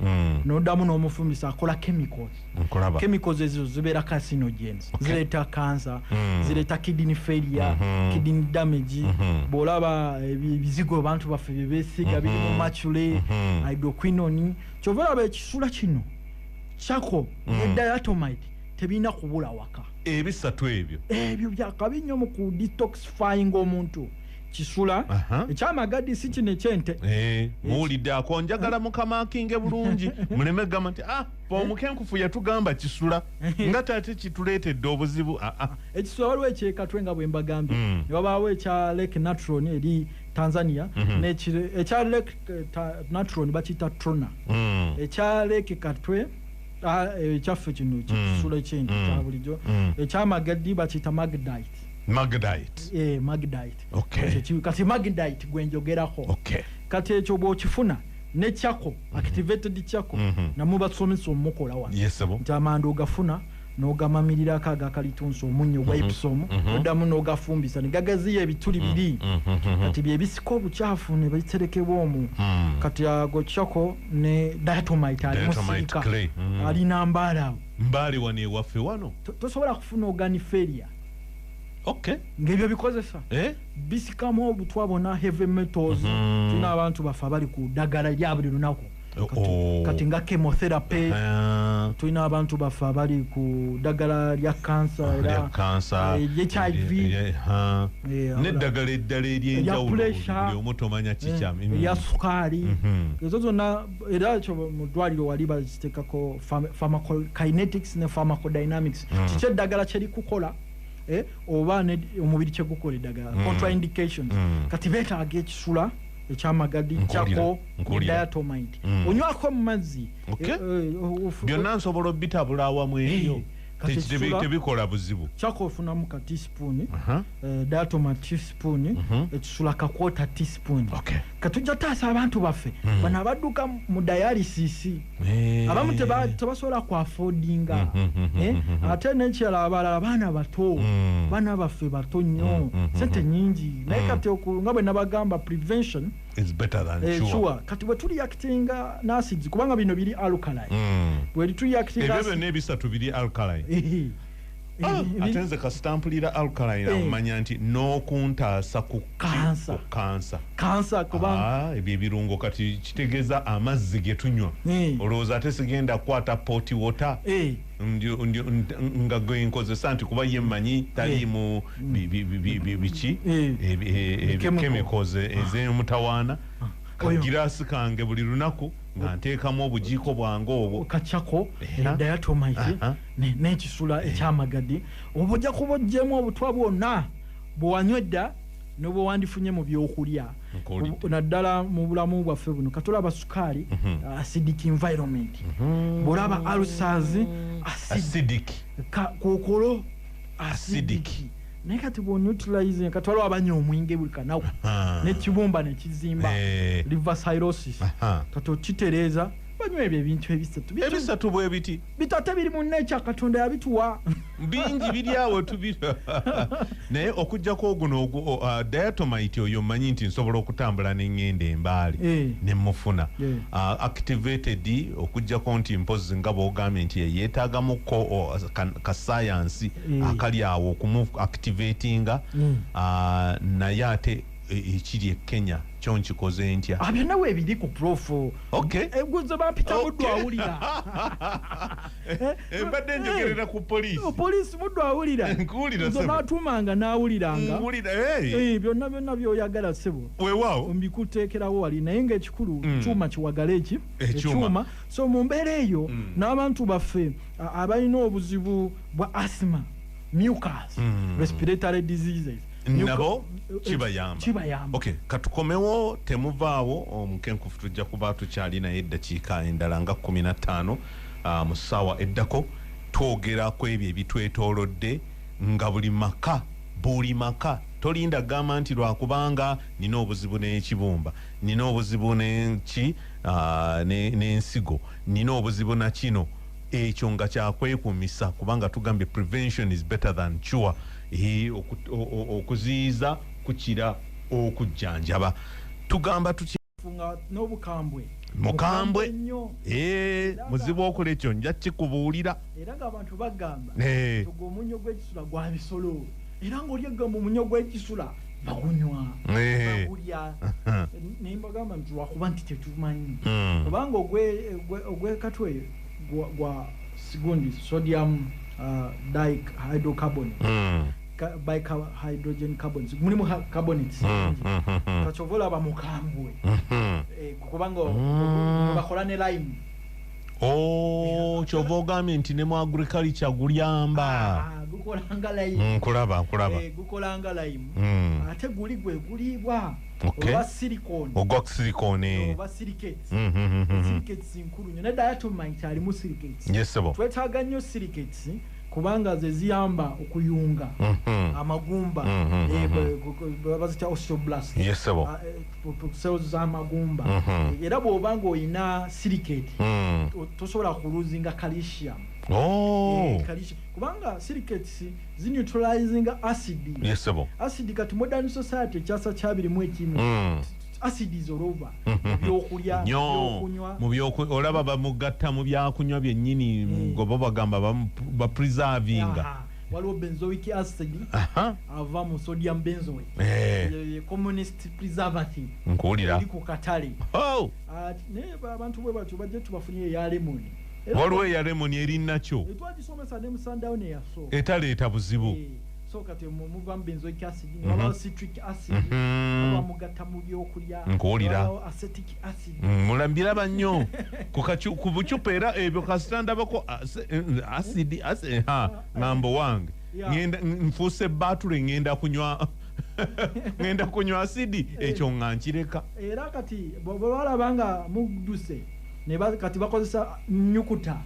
[SPEAKER 2] noddamu n'omufumbisa akola chemicals ezo zibeera carcinogens zireeta cancer zireeta kidney failure kidney damage bw'olaba ebizigo abantu baffe bye beesiga biri mu machule hydroquinone kyova olaba ekisula kino kyako diatomite tebirina kubula waka
[SPEAKER 1] ebisatu ebyo
[SPEAKER 2] byakabi nnyo mu ku detoxifying omuntu kisula ekyamagadi si kino ekyente
[SPEAKER 1] muwulidde ako njagala mukamakinge bulungi muleme gamba nti omukenkufu yatugamba kisula nga tate kituleetedde obuzibu
[SPEAKER 2] ekisula waliwo ekyekatwe nga bwe mbagambye ne wabaawo ekya Lake Natron eri Tanzania ekya Lake Natron bakiyita Trona ekya Lake Katwe ekyaffe kino kisula ekyente kya bulijjo ekyamagadi bakiyita Magdite kati Magdite gwenjogerako kati ekyo bw'okifuna ne chako activated chako namwe basomesa omukola wa nti amanda ogafuna n'ogamamirira akaga kalitunsa omunnyo gwa Epsom oddamu n'ogafumbisa ne gagaziya ebituli biri kati byebisika obukyafu ne bayiterekebwa omwo kati ago chako ne diatomite ali musirika alina mbaali
[SPEAKER 1] wano ewaffe wano
[SPEAKER 2] tosobola kufuna organiferia ng'ebyo bikozesa bisikamu obutwabona heavy metals tulina abantu baffe abali ku ddagala lya buli lunaku kati nga chemotherapy tulina abantu baffe abali ku ddagala lya cancer era HIV
[SPEAKER 1] n'eddagala eddala ery'enjawulo buli omu tomanya kikyamu
[SPEAKER 2] erya sukaali ezo zonna era ekyo mu ddwaliro wali baziteekako pharmacokinetics ne pharmacodynamics kiki eddagala kye likukola oba omubiri kye gukola eddagala contraindications kati beetaaga ekisula ekyamagadi kyako diatomite onywako mu mazzi
[SPEAKER 1] byonna nsobola obitabula awamu ebyo tebikola buzibu
[SPEAKER 2] kyako ofunamu ka teaspoon diatomite teaspoon ekisula ka quarter teaspoon katujja taasa abantu baffe bano abadduka mu dialysis abamu tebasobola ku affordinga ate n'ekirala abalala baana baffe bato nnyo sente nyingi naye kati nga bwe nabagamba prevention
[SPEAKER 1] is better than
[SPEAKER 2] sure kati bwe tuliactinga n'acids kubanga bino biri alkaline bwe tuliactinga
[SPEAKER 1] ebyo n'ebisatu biri alkaline atenze kasitampulira alkaline amanya nti n'okuntaasa ku kansa kubanga ebyo ebirungo kati kitegeeza amazzi ge tunywa olowooza ate sigenda kukwata poti water nga gwenkozesa nti kuba ye mmanyi taliimu biki chemicals ez'omutawaana kagiraasi kange buli lunaku nga nteekamu obujiiko bwange obwo
[SPEAKER 2] kacako diatomite n'ekisula ekyamagadi oba ojja kuba oggyemu obutwa bwonna bwewanywedda ne bwe wandifunye mu byokulya naddala mu bulamu bwaffe buno katolaba sukaali acidic environment bw'olaba ulcers acidic kookolo acidic naye kati bw'oneutralize kati waliwo abanywa omwenge buli kanaku n'ekibumba nekizimba liver cirrhosis kati okitereeza banywa ebyo ebintu
[SPEAKER 1] ebisatu bwe biti
[SPEAKER 2] bitate biri mu nature katonda yabituwa
[SPEAKER 1] bingi biri awo tubira naye okujjako oguno diatomite oyo mmanyi nti nsobola okutambula n'eŋŋenda embaali ne mufuna activated okujjako nti mpozi nga bw'ogambye nti yeetaagamuko ka science akali awo okumu activatinga naye ate ekiri e Kenya kyo nkikoze ntya
[SPEAKER 2] byonna weebiri ku prof eguzo bampita muddu awulira
[SPEAKER 1] mbadde njogerera ku
[SPEAKER 2] poliisi muddu awulira baatuumanga n'awuliranga byonna byoyagala ssebo
[SPEAKER 1] weewaawo
[SPEAKER 2] mbikuteekerawo wali naye ngaekikulu kyuma kiwagala ekyuma so mu mbeera eyo n'abantu baffe abalina obuzibu bwa asthma mucus respiratory diseases
[SPEAKER 1] nabo kibayamba katukomewo temuvaawo omukenkufu tujja kuba tukyali naye eddakiika endala nga 15 mu ssaawa eddako twogera ku ebyo ebitwetoolodde nga buli maka tolinda gamba nti lwakubanga nina obuzibu n'ekibumba, nina obuzibu n'ensigo, nina obuzibu na kino. Ekyo nga kyakwekuumisa kubanga tugambye prevention is better than cure. Okuziyiza kukira okujjanjaba. Tugamba
[SPEAKER 2] tukifunga n'obukambwe.
[SPEAKER 1] Mukambwe muzibu okola ekyo nja kikubuulira.
[SPEAKER 2] Era ng'abantu bagamba tugo omunyo gw'ekisula gwa bisolo. Era ng'olyegamba omunyo gw'ekisula bagunywa bagulya. Nembagamba nti lwakuba nti tetumanyi. Kubanga ogw'ekatwe gwa sigundi sodium dihydrocarbonate bihydrogen carbonates mulimu carbonates kachovola ba mukambwe kubanga bakola ne lime chovogamye nti ne mu agriculture gulyamba gukolanga lime
[SPEAKER 1] kulaba
[SPEAKER 2] gukolanga lime ate gulibwa oba silicone oba silicates silicates nkulu nnyo ne diatomite alimu silicates twetaaga nnyo silicates kubanga ze ziyamba okuyunga amagumba bazita osteoblast cells z'amagumba era bw'obanga oyina silicate tosobola kuluzinga calcium kubanga silicates zineutralizing acid acid kati modern society kyasa kyabirimu ekimu acid is all over byokulya byokunywa
[SPEAKER 1] olaba bamugatta mu byakunywa byennyini ngobo bagamba ba preservinga
[SPEAKER 2] waliwo benzoic acid ava mu sodium benzoate communist preservative
[SPEAKER 1] nkuwulira
[SPEAKER 2] eri ku katale naye abantu bwe batyo bajje tubafunye eya lemoni
[SPEAKER 1] waliwo eya lemoni eri nakyo
[SPEAKER 2] twagisomesa ne mu sundown eyaso
[SPEAKER 1] etaleeta buzibu
[SPEAKER 2] so kati muva benzoic acid waliwo citric acid waliwo mugatta mu byokulya
[SPEAKER 1] waliwo
[SPEAKER 2] acetic acid
[SPEAKER 1] mulambiraba nnyo ku bucupa era ebyo kasitandabako acid ng'ambo wange nfuuse batule ngenda kunywa acidi ekyo nga nkireka
[SPEAKER 2] era kati bwebalabanga muduse kati bakozesa nyukuta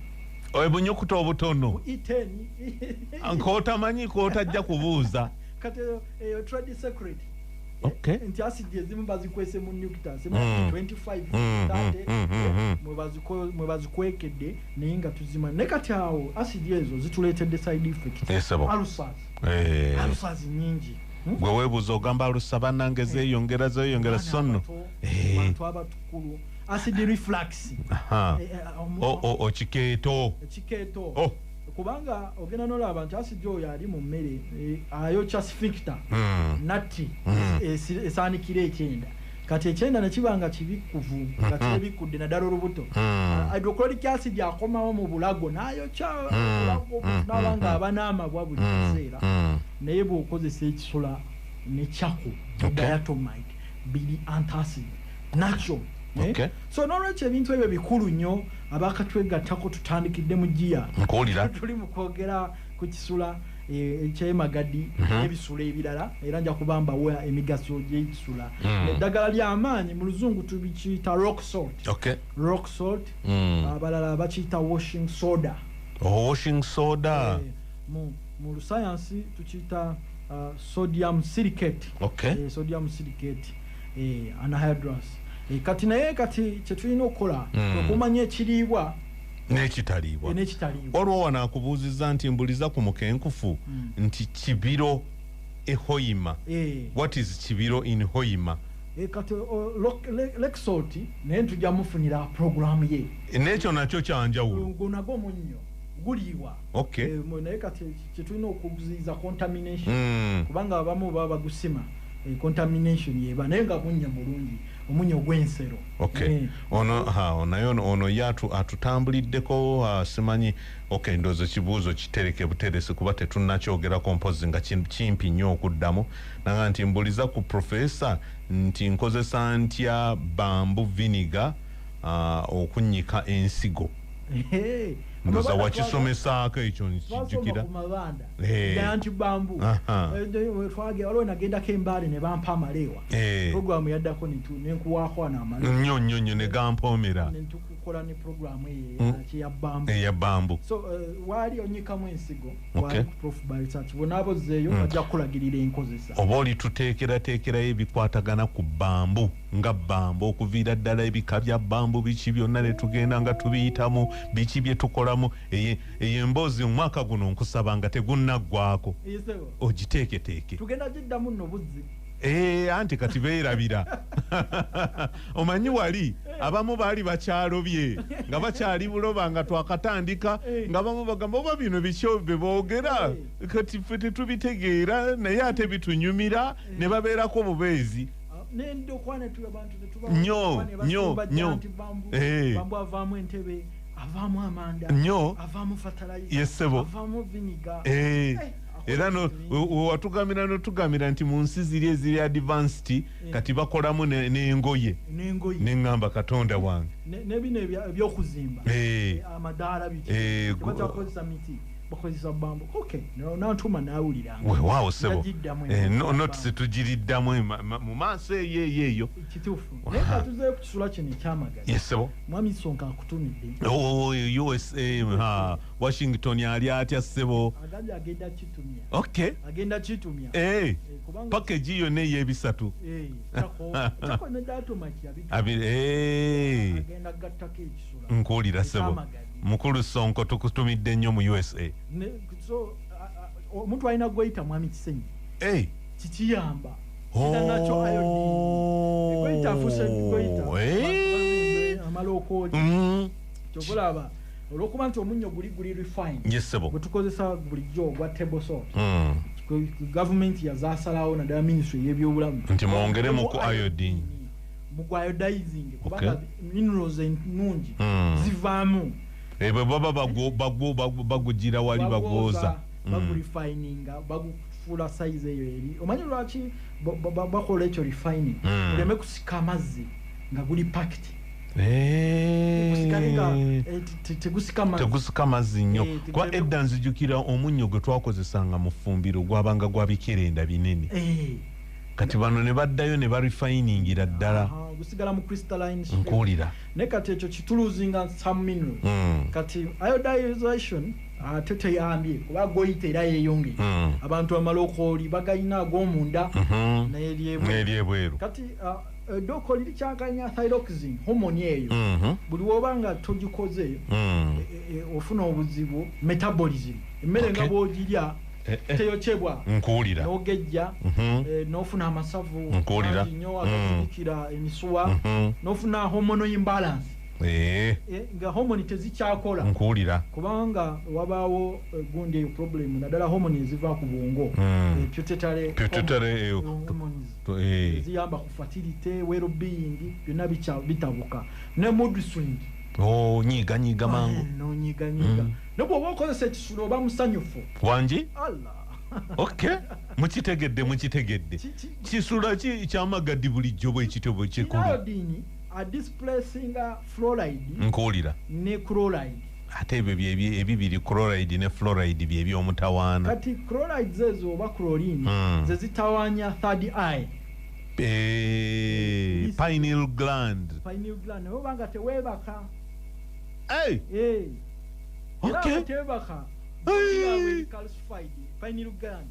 [SPEAKER 1] obunyukuta obutono nk'otamanyi k'otajja kubuuza
[SPEAKER 2] kati trade secret nti acid ezimu bazikwese mu nyukuta 25 mwe bazikwekedde naye nga tuzima ne kati awo acid ezo zituleetedde side effects ulcers nyingi
[SPEAKER 1] gwe weebuuza ogamba alusa bannange zeeyongera sonno
[SPEAKER 2] bantu abatukulu acid reflux
[SPEAKER 1] kikeeto
[SPEAKER 2] kubanga ogenda n'olaba nti acid oyo ali mu mmere ayokya sphincter natti esaanikira ekyenda kati ekyenda ne kiba nga kibikuvu nga kirebikudde naddala olubuto hydrochloric acid akomawo mu bulago n'ayokya obulago n'abanga aba n'amabwa buli kiseera naye bw'okozesa ekisula ne kyako diatomite biri antacid nakyo so n'olwekyo ebintu ebyo bikulu nnyo abakatwegattako tutandikidde mu giya tuli mu kwogera ku kisula ekyemagadi n'ebisula ebirala era nja kubambawa emigaso gy'ekisula eddagala ly'amaanyi mu luzungu tubikiyita rock salt abalala bakiyita washing soda mu lusayansi tukiyita sodium silicate anhydrous kati naye kyetulina okukola okumanya ekiriibwa
[SPEAKER 1] n'ekitaliibwa olwo wanaakubuuzizza nti mbuliza ku mukenkufu nti kibiro ehoima what is kibiro in hoima
[SPEAKER 2] kati lexalt naye ntujja mufunira programu ye
[SPEAKER 1] n'ekyo nakyo kyanjawulo
[SPEAKER 2] nagwo munnyo guliibwa naye kati kyetulina okuziyiza contamination kubanga abamu baba bagusima contamination yeba naye nga munnya mulungi omunyo gw'ensero
[SPEAKER 1] ono ye atutambuliddeko simanyi ndoozo kibuuzo kitereke buteresi kuba tetunnakyogerako mpozi nga kimpi nnyo okuddamu nanga nti mbuliza ku profesa nti nkozesa ntya bambu vinegar okunnyika ensigo ndoza wakisomesaako ekyo nkijjukira
[SPEAKER 2] ku mabanda anti bambu twage waliwo nagendako embaale ne bampa amaleewa programu yaddako nenkuwaako n'amaleewa
[SPEAKER 1] nnyo ne gampoomera
[SPEAKER 2] netukukola ne programu
[SPEAKER 1] eya bambu
[SPEAKER 2] so waali onyikamu ensigo waali ku Prof Research bonaabozeeyo bajja kukulagirira enkozesa
[SPEAKER 1] oba oli tuteekerateekerayo ebikwatagana ku bambu nga bambu okuviira ddala ebika bya bambu biki byonna ne tugenda nga tubiyitamu biki bye tukolamu eyo emboozi omwaka guno nkusaba nga tegunnaggwako ogiteeketeeke
[SPEAKER 2] tugenda giddamu nno buzzi
[SPEAKER 1] anti kati beerabira omanyi wali abamu baali bakyalobye nga bakyali buloba nga twakatandika nga bamu bagamba oba bino bikyo bye boogera kati ffe tetubitegeera naye ate bitunyumira ne babeerako bubeezi nnyo
[SPEAKER 2] bambu avaamu entebe avaamu amanda
[SPEAKER 1] nnyo
[SPEAKER 2] avaamu fatalayiza
[SPEAKER 1] yesebo
[SPEAKER 2] avaamu viniga
[SPEAKER 1] era watugambira notugambira nti mu nsi ziri eziri advanced kati bakolamu n'engoye neŋŋamba katonda wange
[SPEAKER 2] nebino ebyokuzimba amadaala bakyakozesa miti bakozesa bambu nantuma nawulira
[SPEAKER 1] weewaawo sebo notisi tugiriddamu mu maaso eyo
[SPEAKER 2] kituufu naye katuzeeyo ku kisula kino ekyamagana
[SPEAKER 1] yesebo
[SPEAKER 2] mwami Sonko akutumidde
[SPEAKER 1] USA Washington ali atya sebo
[SPEAKER 2] agenda kitumya
[SPEAKER 1] package yonna ey'ebisatu nkuwulira sebo mukulu Sonko tukutumidde nnyo mu USA
[SPEAKER 2] omuntu alina gweyita mwami Kisenyi kikiyamba nakyo gweyita afuse gweyita amala okooja kyokulaba olwokuba nti omunnyo guli refine bwe tukozesa bulijjo ogwa table salt gavumenti yazasalawo naddala ministry y'ebyobulamu
[SPEAKER 1] nti mwongeremu ku iodine
[SPEAKER 2] mu iodizing kubanga minerals ennungi zivaamu
[SPEAKER 1] bwe baba bagugira wali bagwoza
[SPEAKER 2] bagurifininga bagufuula size eyo eri omanyi lwaki bakola ekyo refining oleme kusika amazzi nga guli packed
[SPEAKER 1] tegusika mazzi nnyo kuba edda nzijukira omunnyo gwe twakozesanga mu ffumbiro gwabanga gwa bikerenda binene kati bano ne baddayo ne barefiningira ddala
[SPEAKER 2] gusigala mu crystalline
[SPEAKER 1] nkuwulira
[SPEAKER 2] ne kati ekyo kituluzinga some minerals kati iodization ate teyambye kuba goyita era yeeyongere abantu amalokooli bagayina ag'omunda
[SPEAKER 1] n'eryebweru
[SPEAKER 2] kati doko liri kyakanya thyroxine hormone eyo buli woba nga togikoze ofuna obuzibu metabolism emmere nga bwogirya teyokyebwa
[SPEAKER 1] nkuwulira
[SPEAKER 2] n'ogejja n'ofuna amasavu nnyo agazirikira emisuwa n'ofuna hormonal imbalance nga hormone tezikyakola
[SPEAKER 1] nkuwulira
[SPEAKER 2] kubanga wabaawo gundi eyo problem naddala hormone eziva ku bwongo pituitary eziyamba ku fertility well-being byonna bitabuka ne mood swing
[SPEAKER 1] nyiganyiga mangu
[SPEAKER 2] nonyiganyiga ne bw'oba okozesa ekisulo oba musanyufu
[SPEAKER 1] wangi mukitegedde kisula ki kyamagadi bulijjo bwekityo bwekikulu
[SPEAKER 2] displacinga fluoride
[SPEAKER 1] nkuwulira
[SPEAKER 2] ne chloride
[SPEAKER 1] ate ebyo ebibiri chloride ne fluoride byebyomutawaana
[SPEAKER 2] kati chlorides ezo oba chlorine zezitawaanya third eye
[SPEAKER 1] pineal gland
[SPEAKER 2] obanga teweebaka tewebaka calcified pineal gland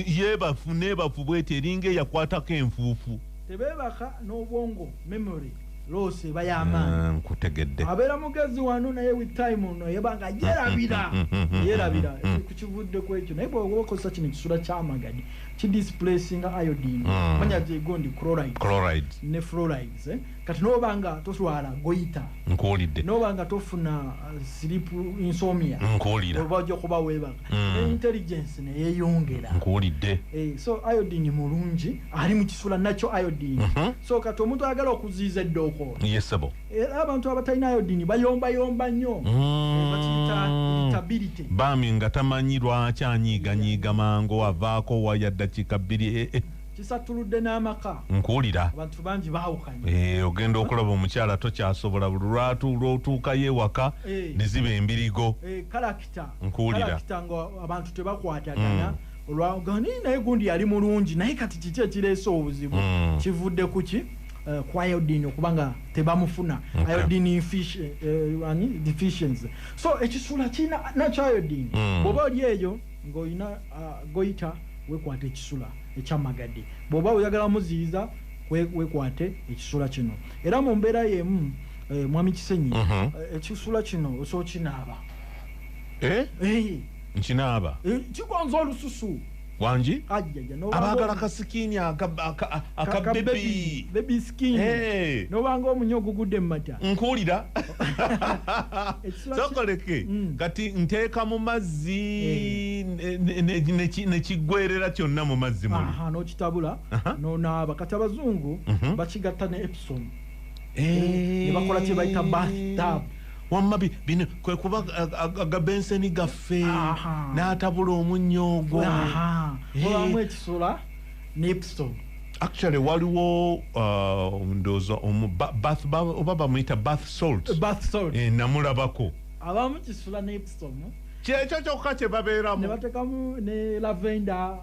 [SPEAKER 1] yebafu nebafu bwete eringa eyakwatako enfuufu
[SPEAKER 2] tebeebaka n'obwongo memory loose bayamaanyi
[SPEAKER 1] nkutegedde
[SPEAKER 2] abeera mugezi wano naye with time no yebanga yerabira kukivudde ku ekyo naye bw'oba okozesa kino ekisula ky'amagadi kidisplacinga iodine manya gyegondi chloride ne fluorides kati n'obanga toswala goyita
[SPEAKER 1] nkuwulidde
[SPEAKER 2] n'obanga tofuna sleep insomnia
[SPEAKER 1] nkuwulira
[SPEAKER 2] oba ojja kuba weebaka ne intelligence neyeeyongera
[SPEAKER 1] nkuwulidde
[SPEAKER 2] so iodine mulungi ali mu kisula nakyo iodine so kati omuntu ayagala okuziiza eddooko
[SPEAKER 1] yesebo
[SPEAKER 2] era abantu abatalina iodine bayombayomba nnyo bakiyita irritability
[SPEAKER 1] bami nga tamanyi lwaki anyiiganyiiga mangu avaako waya ddakiika bbiri
[SPEAKER 2] kisatuludde n'amaka
[SPEAKER 1] nkuwulira
[SPEAKER 2] abantu bangi baawukanye
[SPEAKER 1] ogenda okulaba omukyala tokyasobola buli lwatuukayo ewaka ne ziba embirigo
[SPEAKER 2] kalakita
[SPEAKER 1] nkuwulira
[SPEAKER 2] nga abantu tebakwatagana olwagani naye gundi yali mulungi naye kati kiki ekireese obuzibu kivudde kuki ku iodine okubanga tebamufuna iodine deficiency so ekisula kirina nakyo iodine bw'oba oli eyo ng'olina goyita wekwate ekisula ekyamagadde bw'oba oyagala muziyiza wekwate ekisula kino era mu mbeera y'emu mwami Kisenyi ekisula kino osobola kinaaba
[SPEAKER 1] nkinaaba
[SPEAKER 2] kigonza olususu
[SPEAKER 1] wangi abagala kasikini
[SPEAKER 2] baby skin nobanga omunyo ogugudde mu mata
[SPEAKER 1] nkuwulira sokoleke kati nteeka mu mazzi nekiggwerera kyonna mu mazzi muli
[SPEAKER 2] n'okitabula n'onaaba kati abazungu bakigatta ne Epsom ne bakola kye bayita bathtub
[SPEAKER 1] wamma bino kwe kuba agabenseni gaffe n'atabula omunnyo ogwo
[SPEAKER 2] olamu ekisula ne Epsom
[SPEAKER 1] actually waliwo ndowooza oba bamuyita bath salt namulabako
[SPEAKER 2] abamu kisula ne Epsom
[SPEAKER 1] kyekyo kyokka kye babeeramu
[SPEAKER 2] ne batekamu ne lavenda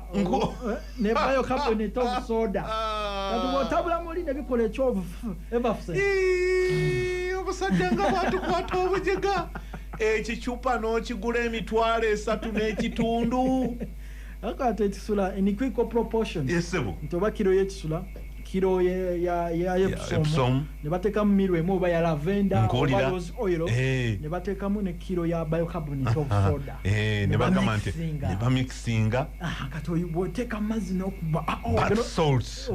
[SPEAKER 2] ne bicarbonate of soda kati bw'otabula muli ne bikola ekyovu
[SPEAKER 1] obusajja nga bwatukwata obujega ekicupa n'okigula £3 n'ekitundu
[SPEAKER 2] akati ekisula in equal proportion nti oba kiro y'ekisula kiro ya Epsom ne batekamu miro emu oba ya lavenda oba rose oil ne batekamu ne kiro ya bicarbonate of soda
[SPEAKER 1] ne bagamba nti ne bamixinga
[SPEAKER 2] kati bw'oteeka amazzi n'okuba
[SPEAKER 1] salts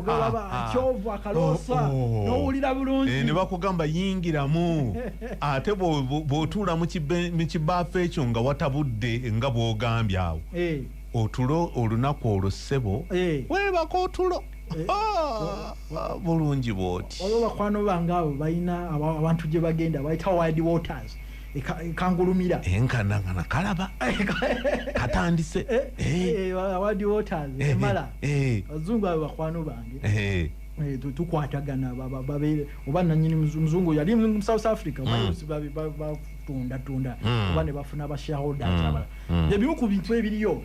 [SPEAKER 2] kyovu akaloosa n'owulira bulungi
[SPEAKER 1] ne bakugamba yingiramu ate bw'otuula mu kibaafu ekyo nga watabudde nga bw'ogambye awo otulo olunaku olwo ssebo weebaka otulo bulungi bwoti
[SPEAKER 2] olwo bakwano bange abo balina abantu gye bagenda bayita wide waters ekangulumira
[SPEAKER 1] enkanangana kalaba katandise
[SPEAKER 2] wide waters emala abazungu abo bakwano bange tukwatagana babeere oba nanyini muzungu yali mu South Africa batunda oba ne bafuna abashareholders abala ebimu ku bintu ebiriyo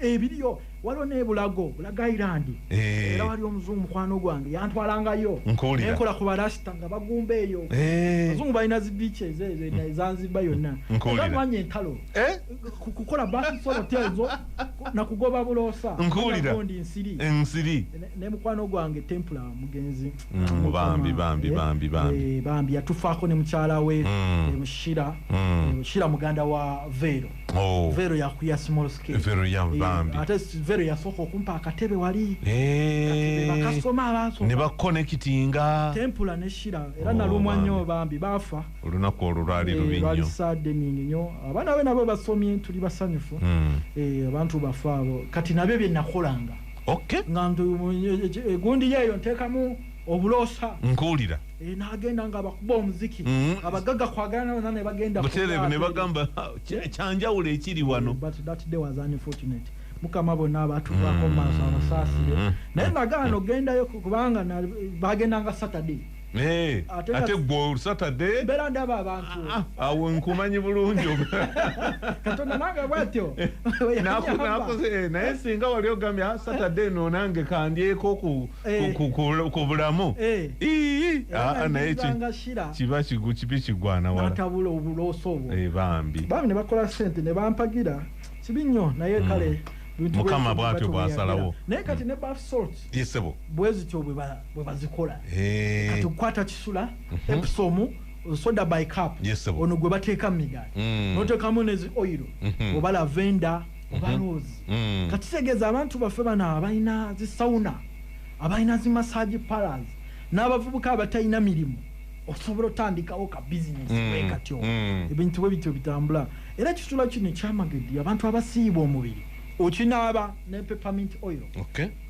[SPEAKER 2] ebiriyo waliwo n'ebulago Bulago Island era wali omuzungu mukwano gwange yantwalangayo nenkola ku barasita nga bagumba eyo abazungu balina zibiiches ezo Zanzibar yonna bamanya entalo kukola basolote ezo nakugoba buloosa
[SPEAKER 1] nkuwulira ensiri
[SPEAKER 2] ne mukwano gwange Templar mugenzi bambi yatufaako ne mukyala we Mushira muganda wa Vero yakuya small scale ate Vero yasooka okumpa akatebe wali bakasoma abasoma
[SPEAKER 1] ne bakonekitinga
[SPEAKER 2] Templar ne Shira era nalumwa nnyo bambi bafa
[SPEAKER 1] olunaku olwo lwali lubi nnyo
[SPEAKER 2] saddening nnyo abaana be nabo basomye tuli basanyufu abantu bafa abo kati nabyo bye nakolanga nga gundi yeeyo nteekamu obuloosa
[SPEAKER 1] nkuwulira
[SPEAKER 2] n'agenda nga bakuba omuziki abagagga kwagala ne bagenda
[SPEAKER 1] ne bagamba kyanjawulo ekiri wano
[SPEAKER 2] but that day was unfortunate mukama bonna abatuvaako maaso abasaasire naye nagaana ogendayo kubanga bagendanga Saturday
[SPEAKER 1] ate gwe Saturday
[SPEAKER 2] mbeera ndaba abantu
[SPEAKER 1] awo nkumanyi bulungi
[SPEAKER 2] Katonda nange bwatyo
[SPEAKER 1] naye singa wali ogambye Saturday no nange kandyeko ku bulamu naye kiba kibi kigwana wala
[SPEAKER 2] natabula obulooso obwo
[SPEAKER 1] bambi
[SPEAKER 2] ne bakola sente ne bampagira kibi nnyo naye kale
[SPEAKER 1] mukama bwatyo bwasalawo
[SPEAKER 2] naye kati ne bath salt
[SPEAKER 1] yesebo
[SPEAKER 2] bwezityo bwe bazikola kati okukwata kisula Epsom soda by cup ono gwe bateeka migaati n'oteekamu nezi oil oba lavenda oba rose kati kitegeeza abantu baffe bano abalina zisawuna abalina zimassage parlors n'abavubuka abatalina mirimu osobola otandikawo ka bizinesi bwekatyo ebintu bwe bityo bitambula era kisula kino ekyamagedi abantu abasiiba omubiri okinaaba ne peppermint oil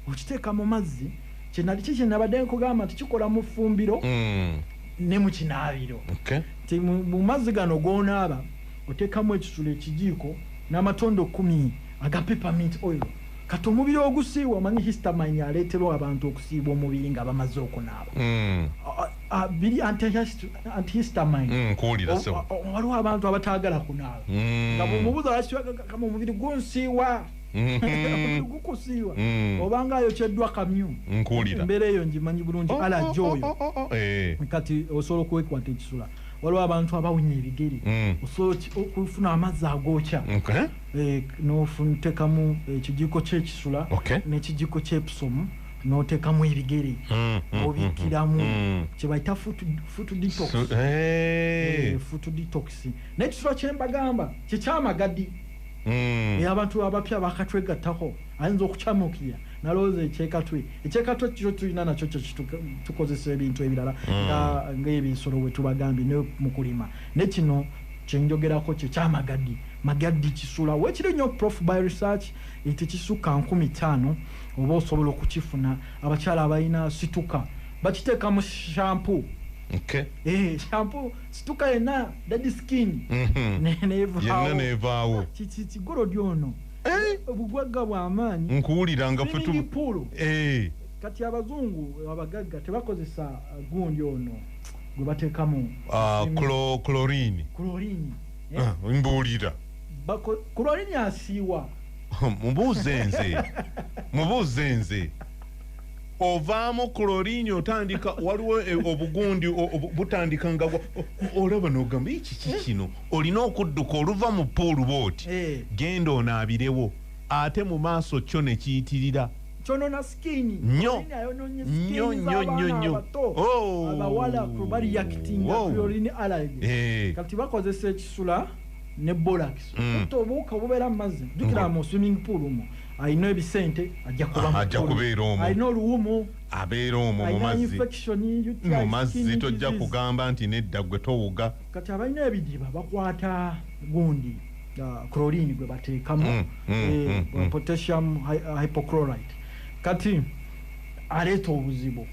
[SPEAKER 2] okiteeka mu mazzi kinali kikinabadde nkugamba nti kikola mu ffumbiro ne mu kinaabiro ti mu mazzi gano g'onaaba oteekamu ekisula ekijiiko n'amatondo 10 aga peppermint oil kati omubiri ogusiibwa omanyi histamine aleeterwa abantu okusiibwa omubiri nga bamaze okunaaba biri antihistamine
[SPEAKER 1] nkuwulira sebo
[SPEAKER 2] waliwo abantu abataagala kunaaba nga bwomubuuza kama omubiri gunsiiwa gukusiiwa obanga ayokyeddwa kamyu embeera eyo ngimanyi bulungi alaji oyo kati osobola okwekwata ekisula waliwo abantu abawunya ebigere osobola okufuna amazzi agookya n'oteekamu ekijiko ky'ekisula n'ekijiko ky'episomu n'oteekamu ebigere obiikiramu kye bayita foot detox n'ekisula kye mbagamba kyekyamagadi abantu abapya bakatwegattako ayinza okukyamuukirira nalowooza ekyekatwe kyo tulina nakyo tukozesa ebintu ebirala ng'ebisolo bwe tubagambye ne mu kulima ne kino kyenjogerako kyekyamagadi magadi kisula weekiri nnyo prof by research tekisukka 50 oba osobola okukifuna abakyala abalina situka bakiteeka mu shampoo shampoo situka yenna dead skin
[SPEAKER 1] nevaawo
[SPEAKER 2] kigolodi ono obugwagga bw'amaanyi
[SPEAKER 1] nkuwulira nga
[SPEAKER 2] kati abazungu abagagga tebakozesa gundi ono gwe bateekamu
[SPEAKER 1] chlorine mbuulira
[SPEAKER 2] chlorine asiiwa
[SPEAKER 1] mubuuze nze ovaamu chlorine otandika waliwo obugundi butandika nga olaba n'ogamba iki kino olina okudduka oluva mu puulu booti genda onaabirewo ate mu maaso kyo ne kiyitirira
[SPEAKER 2] kyonona skin
[SPEAKER 1] nnyo
[SPEAKER 2] abawala bali yakitinga chlorine allergy kati bakozesa ekisula ne borax kutta obuwuka bubeera mu mazzi jjukira mu swimming pool mu alina ebisente ajja
[SPEAKER 1] kubeera omwo
[SPEAKER 2] alina oluwumu
[SPEAKER 1] abeera omwo mu mazzi tojja kugamba nti nedda gwe towuga
[SPEAKER 2] kati abalina ebidiba bakwata gundi chlorine gwe bateekamu potassium hypochlorite kati aleeta obuzibu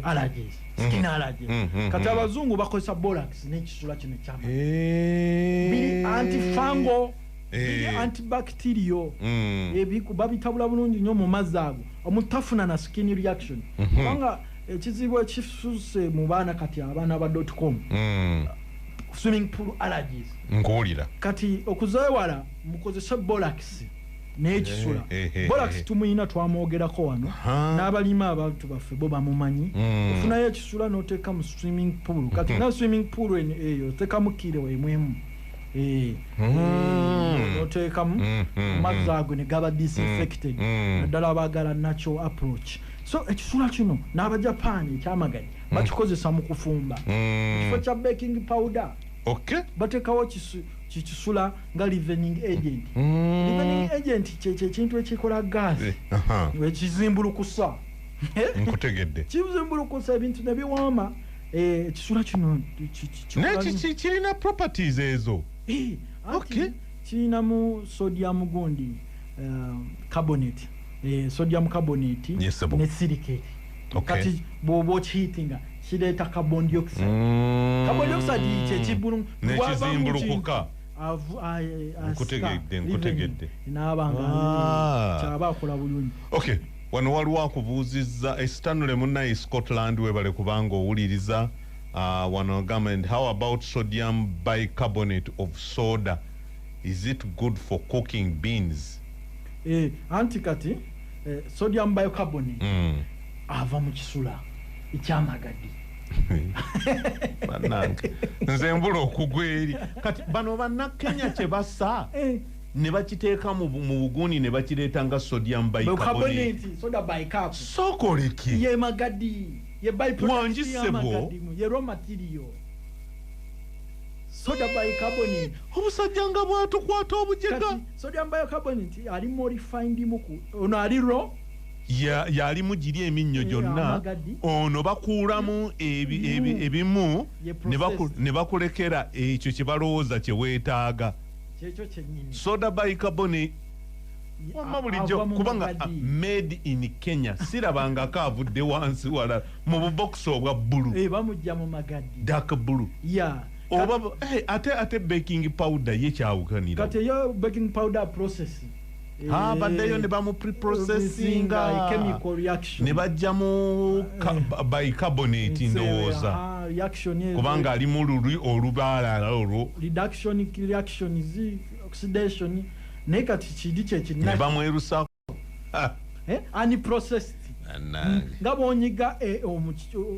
[SPEAKER 2] allergies skin allergies kati abazungu bakozesa borax n'ekisula kino ekyama biri antifungal biri antibacterial babitabula bulungi nnyo mu mazzi ago omutafuna na skin reaction kubanga ekizibu ekisusse mu baana kati abaana ba .com swimming pool allergies
[SPEAKER 1] nkuwulira
[SPEAKER 2] kati okuzeewala mukozese borax n'ekisula borax tumuyina twamwogerako wano n'abalima abantu baffe bo bamumanyi ofunayo ekisula n'oteeka mu swimming pool kati na swimming pool eyo oteekamu kiro emwemu n'oteekamu amazzi ago ne gaba disinfected naddala abaagala natural approach so ekisula kino n'abajapaani ekyamagadi bakikozesa mu kufumba ekifo kya baking powder bateekawo kikisula nga leavening agent leavening agent kyekintu ekikola gaasi ekizimbulukusa
[SPEAKER 1] nkutegedde
[SPEAKER 2] kizimbulukusa ebintu ne biwaama ekisula kino
[SPEAKER 1] kirina properties ezo
[SPEAKER 2] kirinamu sodium gundi carbonate sodium carbonate ne silicate kati bw'oba okihiitinga kireeta carbon dioxide
[SPEAKER 1] nekizimbulukuka nkutegedde
[SPEAKER 2] n'abanga kyaba akola bulungi
[SPEAKER 1] wano waliwo akubuuzizza esitanule munnaye Scotland webale kubanga owuliriza wano agamba and how about sodium bicarbonate of soda is it good for cooking beans
[SPEAKER 2] anti kati sodium bicarbonate ava mu kisula ekyamagadi
[SPEAKER 1] bannange nze mbula okugwa eri kati bano bannakenya kye bassa ne bakiteeka mu buguni ne bakireeta nga sodium bicarbonate
[SPEAKER 2] soda bicarb
[SPEAKER 1] sokoleki
[SPEAKER 2] ye magadi ye byproduct
[SPEAKER 1] ya magadi
[SPEAKER 2] ye raw material soda bicarbonate
[SPEAKER 1] obusajja nga bwatukwata obujega
[SPEAKER 2] sodium bicarbonate ali more refined muku ono ali raw
[SPEAKER 1] yalimu giri eminnyo gyonna ono bakuulamu ebimu ne bakulekera ekyo kye balowooza kye weetaaga soda bicarbonate wamma bulijjo kubanga made in Kenya sirabangako avudde wansi wala mu bubokisi obwa bbulu
[SPEAKER 2] bamujja mu magadi
[SPEAKER 1] dark blue oba ate baking powder ye kyawukanira
[SPEAKER 2] kati yo baking powder process
[SPEAKER 1] baddeyo ne bamu preprocessinga
[SPEAKER 2] chemical reaction
[SPEAKER 1] ne bajjamu bicarbonate ndowooza kubanga ali mu luli olubaala olwo
[SPEAKER 2] reduction reactions oxidation naye kati kidi kyekina
[SPEAKER 1] ne bamwerusaako
[SPEAKER 2] unprocessed nga bonyiga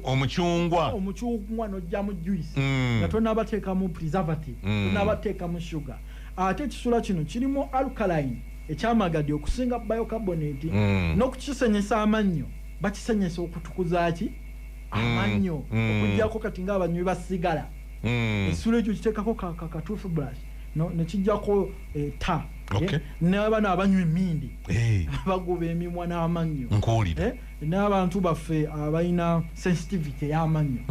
[SPEAKER 1] omucungwa
[SPEAKER 2] n'ojjamu juice nga tonabateekamu preservative tonabateekamu sugar ate ekisula kino kirimu alkaline ekyamagadi okusinga bicarbonate n'okukisenyesa amannyo bakisenyesa okutukuza ki amannyo okujjako kati ng'abanywi basigala ekisula ekyo kiteekako ka toothbrush nekijjako ta n'abaana abanywa emmindi baguba emimwa n'amannyo n'abantu baffe abalina sensitivity ey'amannyo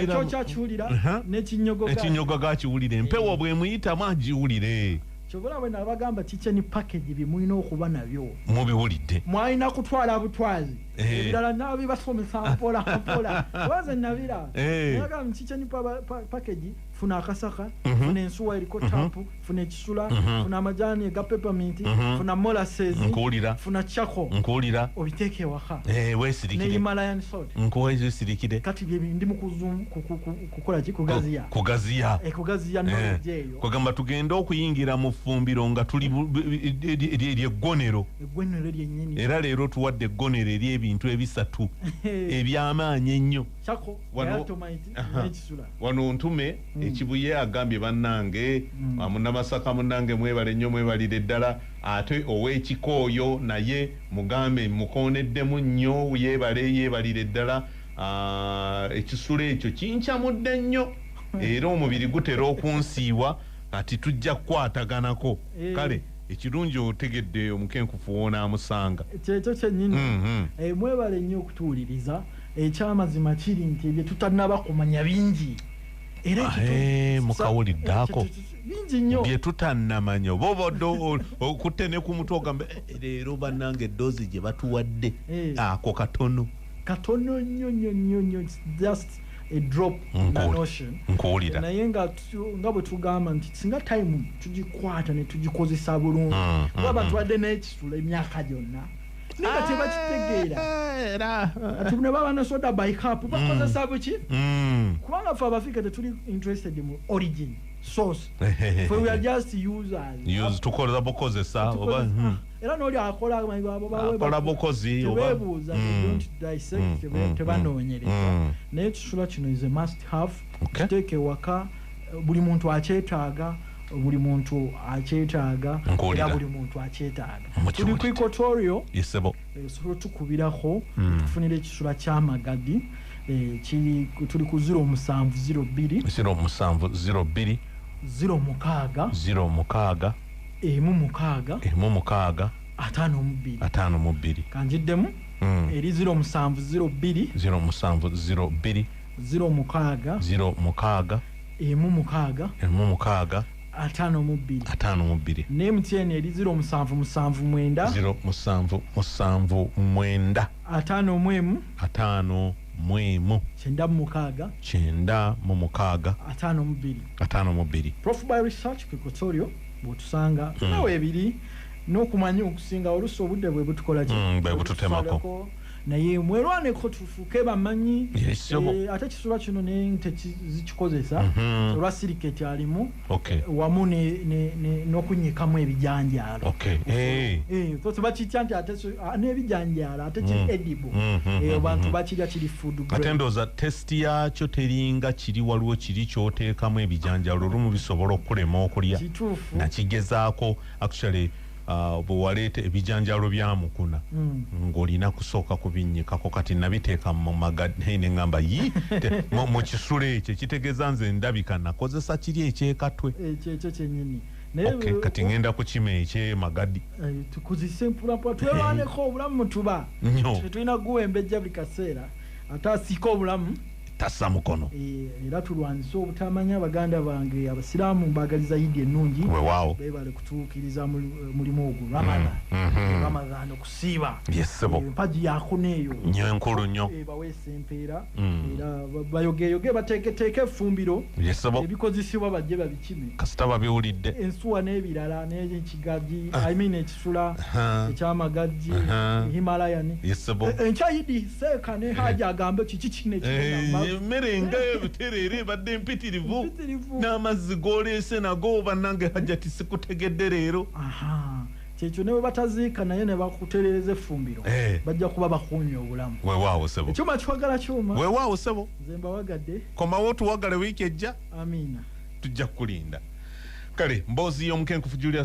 [SPEAKER 2] ekyo kyakiwulira
[SPEAKER 1] n'ekinyogo gakiwulire empewo bwemuyitamu agiwulire
[SPEAKER 2] kyobula bwe nabagamba kitchen package bimulina okuba nabyo
[SPEAKER 1] mubiwulidde
[SPEAKER 2] mwalina kutwala butwazi ebirala nabibasomesa mpola waze nabira nagamba kitchen package funa akasaka funa ensuwa eriko tapu funa ekisula funa amajani ga peppermint funa molasses funa chako obiteeke waka
[SPEAKER 1] weesirikire
[SPEAKER 2] ne Himalayan salt
[SPEAKER 1] weesirikire
[SPEAKER 2] kati ndi mu kukola ki kugaziya knowledge eyo
[SPEAKER 1] kwagamba tugenda okuyingira mu ffumbiro nga tuli eggwanero
[SPEAKER 2] lyennyini
[SPEAKER 1] era leero tuwadde eggwanero ery'ebintu ebisatu eby'amaanyi ennyo wano ntume ekibuye agambye bannange Munnamasaka munnange mwebale nnyo mwebalire ddala ate ow'ekikooyo naye mugambe mukoneddemu nnyo yeebalire ddala ekisula ekyo kinkyamudde nnyo era omubiri gutera okunsiiwa ati tujja kukwataganako kale ekirungi otegedde omukenkufu wonaamusanga
[SPEAKER 2] kyekyo kyennyini mwebale nnyo okutuwuliriza ekyamazima kiri nti ebyo tutanaba kumanya bingi era
[SPEAKER 1] mukawuliddeako
[SPEAKER 2] bingi nnyo
[SPEAKER 1] bye tutannamanya oba obadde okutte ne ku mutwe ogambe leero bannange eddoozi gye batuwadde ako katono nnyo
[SPEAKER 2] just a drop in the ocean
[SPEAKER 1] nkuwulira
[SPEAKER 2] naye nga bwe tugamba nti singa time tugikwata ne tugikozesa bulungi kuba tuwadde n'ekisula emyaka gyonna nga tebakitegeera ati ne baba ne soda bicap bakozesa buki kubanga ffe Abafrika tetuli interested mu origin source for we are just users
[SPEAKER 1] tukola bukozesa
[SPEAKER 2] era n'oli akola
[SPEAKER 1] bukozi
[SPEAKER 2] tebeebuuza don't dissect tebanoonyereza naye ekisula kino is a must have kiteeke waka buli muntu akyetaaga era buli muntu akyetaaga tuli ku equatorio sobola tukubirako tufunira ekisula ky'amagadi tuli ku 0702 06 52 kanjiddemu eri 0702 06 52 ne MTN eri 0779 52 Prof by research ku Equatorio bwotusanga nawe ebiri n'okumanya okusinga olusi obudde bwe butukola
[SPEAKER 1] bwe bututemako
[SPEAKER 2] naye mwerwaneko tufuuke bamanyi ate ekisula kino naye tekizikikozesa olwa siriketi alimu wamu n'okunyikamu ebijanjaalo tebakitya nti n'ebijanjaalo ate kiri edible abantu bakirya kiri food
[SPEAKER 1] ate ndooza tesiti yakyo teringa kiri waliwo kiri kyoteekamu ebijanjaalo olumu bisobola okulema okulya nakigezaako actually bwewaleeta ebijanjaalo byamukuna ng'olina kusooka kubinyikako kati nabiteeka mu magadi ne ngamba mu kisula ekyo kitegeeza nze ndabika nakozesa kiri ekyekatwe
[SPEAKER 2] ekyo kyennyini
[SPEAKER 1] kati ngenda kukima ekyemagadi
[SPEAKER 2] tukuzise mpulapula twerwaneko obulamu mutuba tetulina guwembejja buli kaseera ate asiika obulamu
[SPEAKER 1] tassa mukono
[SPEAKER 2] era tulwanisa obutamanya baganda bange abasiraamu mbagaliza Idi ennungi
[SPEAKER 1] weewaawo
[SPEAKER 2] beebale kutuukiriza mulimu ogwo Ramadan okusiiba empagi yakuna eyo
[SPEAKER 1] nnyo enkulu nnyo
[SPEAKER 2] baweesa empeera era bayogeeyoge bateeketeeke effumbiro ebikozesebwa bajje babikime
[SPEAKER 1] kasita babiwulidde
[SPEAKER 2] ensuwa n'ebirala n'ekigagi ekisula ekyamagagi Himalayan enkya Idi seeka ne Haji agambe kiki kino
[SPEAKER 1] emmere ngayo ebitereere ebadde empitirivu n'amazzi g'oleese nago bannange Hajjati sikutegedde leero
[SPEAKER 2] kyekyo ne bwe bataziika naye ne bakutereeza effumbiro bajja kuba bakuumya obulamu
[SPEAKER 1] weewaawo sebo
[SPEAKER 2] ekyuma kiwagala kyuma
[SPEAKER 1] weewaawo sebo
[SPEAKER 2] nze mbawagadde
[SPEAKER 1] komawo tuwagale wiiki ejja
[SPEAKER 2] amiina
[SPEAKER 1] tujja kukulinda kale mboozi y'omukenkufu Julius